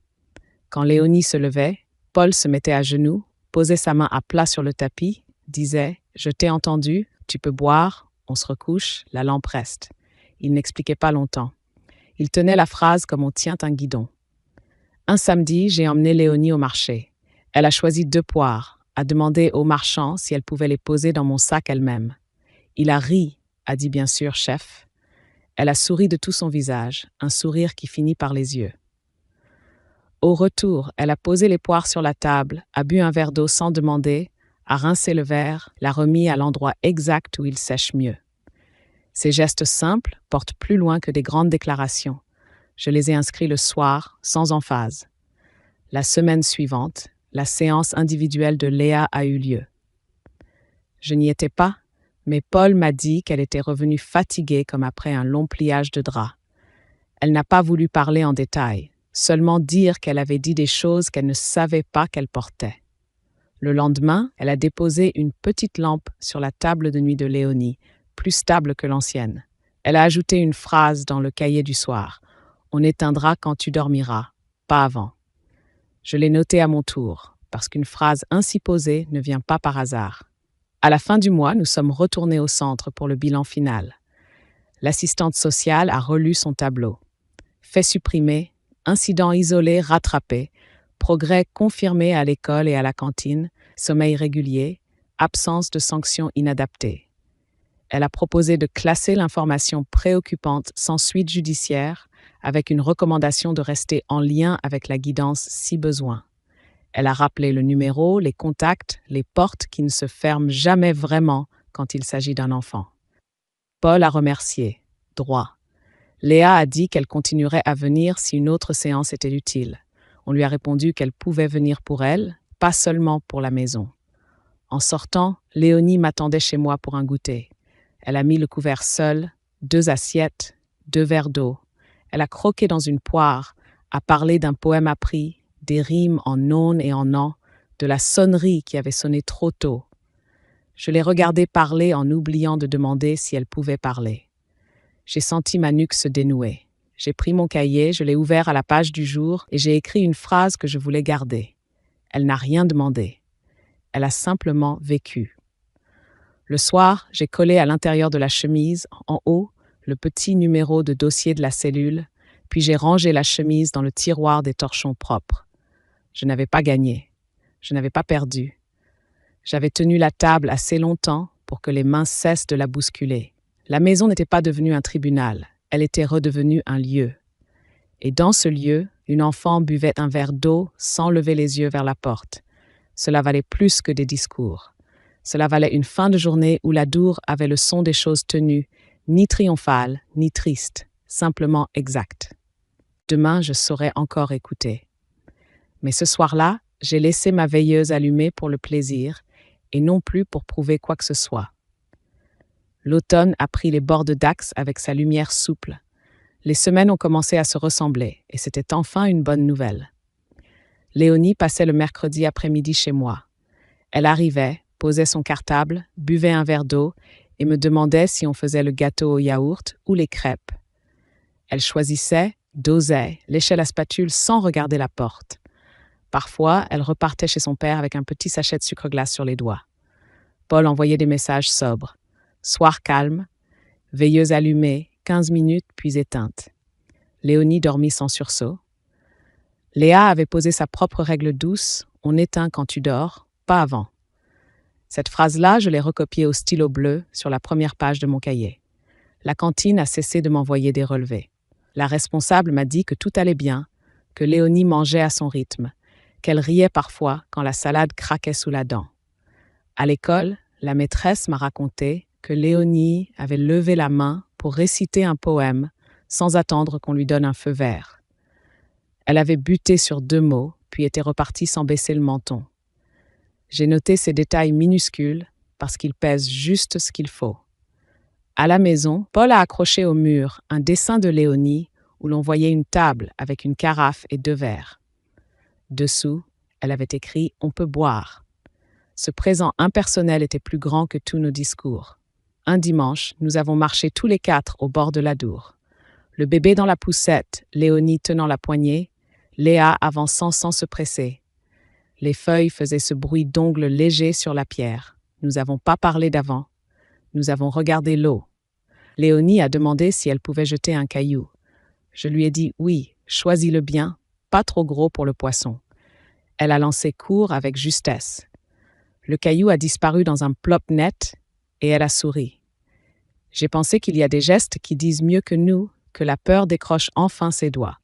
Quand Léonie se levait, Paul se mettait à genoux, posait sa main à plat sur le tapis, disait « Je t'ai entendu, tu peux boire, on se recouche, la lampe reste ». Il n'expliquait pas longtemps. Il tenait la phrase comme on tient un guidon. Un samedi, j'ai emmené Léonie au marché. Elle a choisi 2 poires, a demandé au marchand si elle pouvait les poser dans mon sac elle-même. Il a ri, a dit bien sûr, chef. Elle a souri de tout son visage, un sourire qui finit par les yeux. Au retour, elle a posé les poires sur la table, a bu un verre d'eau sans demander, a rincé le verre, l'a remis à l'endroit exact où il sèche mieux. Ces gestes simples portent plus loin que des grandes déclarations. Je les ai inscrits le soir, sans emphase. La semaine suivante, la séance individuelle de Léa a eu lieu. Je n'y étais pas, mais Paul m'a dit qu'elle était revenue fatiguée comme après un long pliage de drap. Elle n'a pas voulu parler en détail, seulement dire qu'elle avait dit des choses qu'elle ne savait pas qu'elle portait. Le lendemain, elle a déposé une petite lampe sur la table de nuit de Léonie, plus stable que l'ancienne. Elle a ajouté une phrase dans le cahier du soir. « On éteindra quand tu dormiras ». pas avant. Je l'ai noté à mon tour, parce qu'une phrase ainsi posée ne vient pas par hasard. À la fin du mois, nous sommes retournés au centre pour le bilan final. L'assistante sociale a relu son tableau. Fait supprimé, incident isolé rattrapé, progrès confirmé à l'école et à la cantine, sommeil régulier, absence de sanctions inadaptées. Elle a proposé de classer l'information préoccupante sans suite judiciaire, avec une recommandation de rester en lien avec la guidance si besoin. Elle a rappelé le numéro, les contacts, les portes qui ne se ferment jamais vraiment quand il s'agit d'un enfant. Paul a remercié. Droit. Léa a dit qu'elle continuerait à venir si une autre séance était utile. On lui a répondu qu'elle pouvait venir pour elle, pas seulement pour la maison. En sortant, Léonie m'attendait chez moi pour un goûter. Elle a mis le couvert seul, 2 assiettes, 2 verres d'eau. Elle a croqué dans une poire, a parlé d'un poème appris, des rimes en non et en an, de la sonnerie qui avait sonné trop tôt. Je l'ai regardée parler en oubliant de demander si elle pouvait parler. J'ai senti ma nuque se dénouer. J'ai pris mon cahier, je l'ai ouvert à la page du jour et j'ai écrit une phrase que je voulais garder. Elle n'a rien demandé. Elle a simplement vécu. Le soir, j'ai collé à l'intérieur de la chemise, en haut, le petit numéro de dossier de la cellule, puis j'ai rangé la chemise dans le tiroir des torchons propres. Je n'avais pas gagné. Je n'avais pas perdu. J'avais tenu la table assez longtemps pour que les mains cessent de la bousculer. La maison n'était pas devenue un tribunal, elle était redevenue un lieu. Et dans ce lieu, une enfant buvait un verre d'eau sans lever les yeux vers la porte. Cela valait plus que des discours. Cela valait une fin de journée où la Dour avait le son des choses tenues, ni triomphale, ni triste, simplement exact. Demain, je saurais encore écouter. Mais ce soir-là, j'ai laissé ma veilleuse allumée pour le plaisir et non plus pour prouver quoi que ce soit. L'automne a pris les bords de Dax avec sa lumière souple. Les semaines ont commencé à se ressembler et c'était enfin une bonne nouvelle. Léonie passait le mercredi après-midi chez moi. Elle arrivait, posait son cartable, buvait un verre d'eau et me demandait si on faisait le gâteau au yaourt ou les crêpes. Elle choisissait, dosait, léchait la spatule sans regarder la porte. Parfois, elle repartait chez son père avec un petit sachet de sucre glace sur les doigts. Paul envoyait des messages sobres. Soir calme, veilleuse allumée, 15 minutes puis éteinte. Léonie dormit sans sursaut. Léa avait posé sa propre règle douce, on éteint quand tu dors, pas avant. Cette phrase-là, je l'ai recopiée au stylo bleu sur la première page de mon cahier. La cantine a cessé de m'envoyer des relevés. La responsable m'a dit que tout allait bien, que Léonie mangeait à son rythme, qu'elle riait parfois quand la salade craquait sous la dent. À l'école, la maîtresse m'a raconté que Léonie avait levé la main pour réciter un poème sans attendre qu'on lui donne un feu vert. Elle avait buté sur 2 mots, puis était repartie sans baisser le menton. J'ai noté ces détails minuscules parce qu'ils pèsent juste ce qu'il faut. À la maison, Paul a accroché au mur un dessin de Léonie où l'on voyait une table avec une carafe et 2 verres. Dessous, elle avait écrit « On peut boire ». Ce présent impersonnel était plus grand que tous nos discours. Un dimanche, nous avons marché tous les 4 au bord de la Dour. Le bébé dans la poussette, Léonie tenant la poignée, Léa avançant sans se presser. Les feuilles faisaient ce bruit d'ongles légers sur la pierre. Nous n'avons pas parlé d'avant. Nous avons regardé l'eau. Léonie a demandé si elle pouvait jeter un caillou. Je lui ai dit oui, choisis-le bien, pas trop gros pour le poisson. Elle a lancé court avec justesse. Le caillou a disparu dans un plop net et elle a souri. J'ai pensé qu'il y a des gestes qui disent mieux que nous que la peur décroche enfin ses doigts.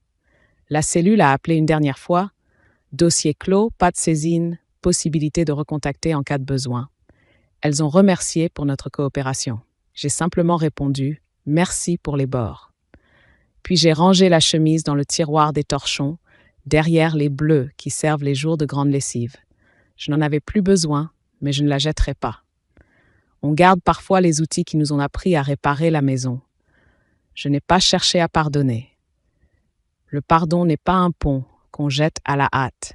La cellule a appelé une dernière fois. Dossier clos, pas de saisine, possibilité de recontacter en cas de besoin. Elles ont remercié pour notre coopération. J'ai simplement répondu « Merci pour les bords ». Puis j'ai rangé la chemise dans le tiroir des torchons, derrière les bleus qui servent les jours de grande lessive. Je n'en avais plus besoin, mais je ne la jetterai pas. On garde parfois les outils qui nous ont appris à réparer la maison. Je n'ai pas cherché à pardonner. Le pardon n'est pas un pont qu'on jette à la hâte.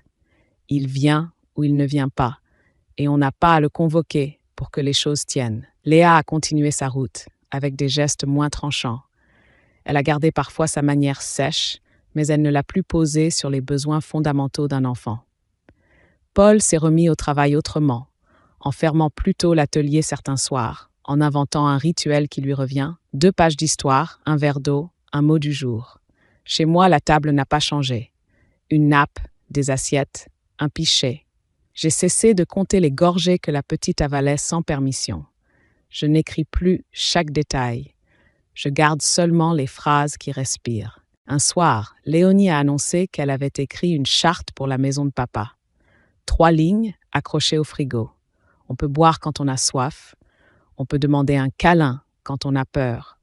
Il vient ou il ne vient pas, et on n'a pas à le convoquer pour que les choses tiennent. Léa a continué sa route, avec des gestes moins tranchants. Elle a gardé parfois sa manière sèche, mais elle ne l'a plus posée sur les besoins fondamentaux d'un enfant. Paul s'est remis au travail autrement, en fermant plutôt l'atelier certains soirs, en inventant un rituel qui lui revient, 2 pages d'histoire, un verre d'eau, un mot du jour. Chez moi, la table n'a pas changé. Une nappe, des assiettes, un pichet. J'ai cessé de compter les gorgées que la petite avalait sans permission. Je n'écris plus chaque détail. Je garde seulement les phrases qui respirent. Un soir, Léonie a annoncé qu'elle avait écrit une charte pour la maison de papa. 3 lignes accrochées au frigo. On peut boire quand on a soif. On peut demander un câlin quand on a peur.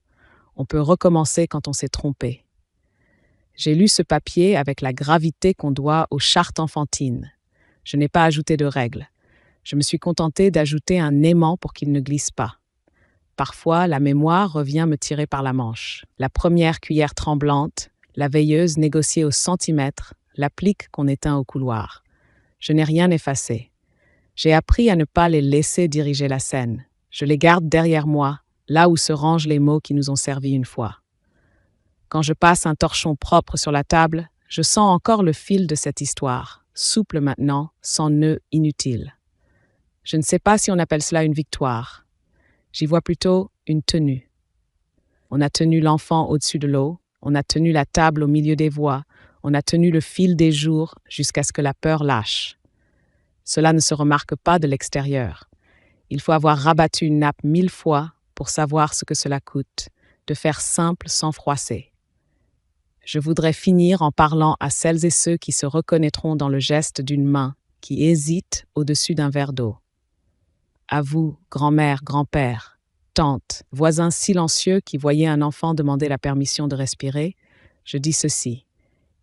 On peut recommencer quand on s'est trompé. J'ai lu ce papier avec la gravité qu'on doit aux chartes enfantines. Je n'ai pas ajouté de règles. Je me suis contentée d'ajouter un aimant pour qu'il ne glisse pas. Parfois, la mémoire revient me tirer par la manche. La première cuillère tremblante, la veilleuse négociée au centimètre, l'applique qu'on éteint au couloir. Je n'ai rien effacé. J'ai appris à ne pas les laisser diriger la scène. Je les garde derrière moi, là où se rangent les mots qui nous ont servi une fois. Quand je passe un torchon propre sur la table, je sens encore le fil de cette histoire, souple maintenant, sans nœud inutile. Je ne sais pas si on appelle cela une victoire. J'y vois plutôt une tenue. On a tenu l'enfant au-dessus de l'eau, on a tenu la table au milieu des voix, on a tenu le fil des jours jusqu'à ce que la peur lâche. Cela ne se remarque pas de l'extérieur. Il faut avoir rabattu une nappe 1000 fois pour savoir ce que cela coûte, de faire simple sans froisser. Je voudrais finir en parlant à celles et ceux qui se reconnaîtront dans le geste d'une main qui hésite au-dessus d'un verre d'eau. À vous, grand-mère, grand-père, tante, voisins silencieux qui voyaient un enfant demander la permission de respirer, je dis ceci.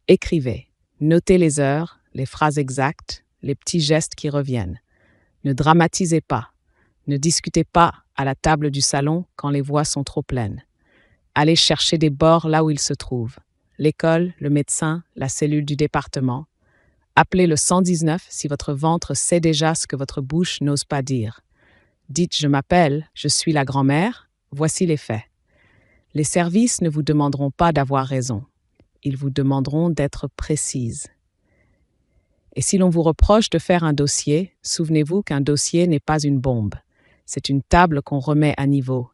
Écrivez, notez les heures, les phrases exactes, les petits gestes qui reviennent. Ne dramatisez pas. Ne discutez pas à la table du salon quand les voix sont trop pleines. Allez chercher des bords là où ils se trouvent. L'école, le médecin, la cellule du département. Appelez le 119 si votre ventre sait déjà ce que votre bouche n'ose pas dire. Dites « je m'appelle, je suis la grand-mère », voici les faits. Les services ne vous demanderont pas d'avoir raison. Ils vous demanderont d'être précise. Et si l'on vous reproche de faire un dossier, souvenez-vous qu'un dossier n'est pas une bombe. C'est une table qu'on remet à niveau.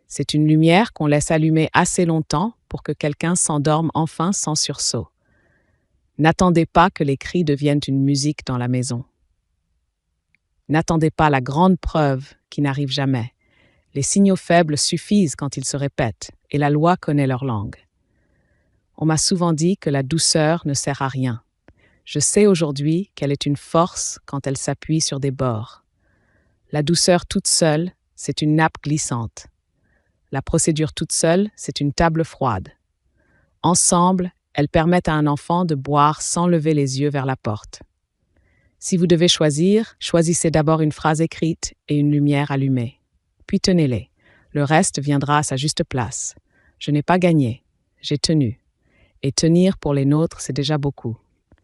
C'est une lumière qu'on laisse allumer assez longtemps pour que quelqu'un s'endorme enfin sans sursaut. N'attendez pas que les cris deviennent une musique dans la maison. N'attendez pas la grande preuve qui n'arrive jamais. Les signaux faibles suffisent quand ils se répètent, et la loi connaît leur langue. On m'a souvent dit que la douceur ne sert à rien. Je sais aujourd'hui qu'elle est une force quand elle s'appuie sur des bords. La douceur toute seule, c'est une nappe glissante. La procédure toute seule, c'est une table froide. Ensemble, elles permettent à un enfant de boire sans lever les yeux vers la porte. Si vous devez choisir, choisissez d'abord une phrase écrite et une lumière allumée. Puis tenez-les. Le reste viendra à sa juste place. Je n'ai pas gagné. J'ai tenu. Et tenir pour les nôtres, c'est déjà beaucoup.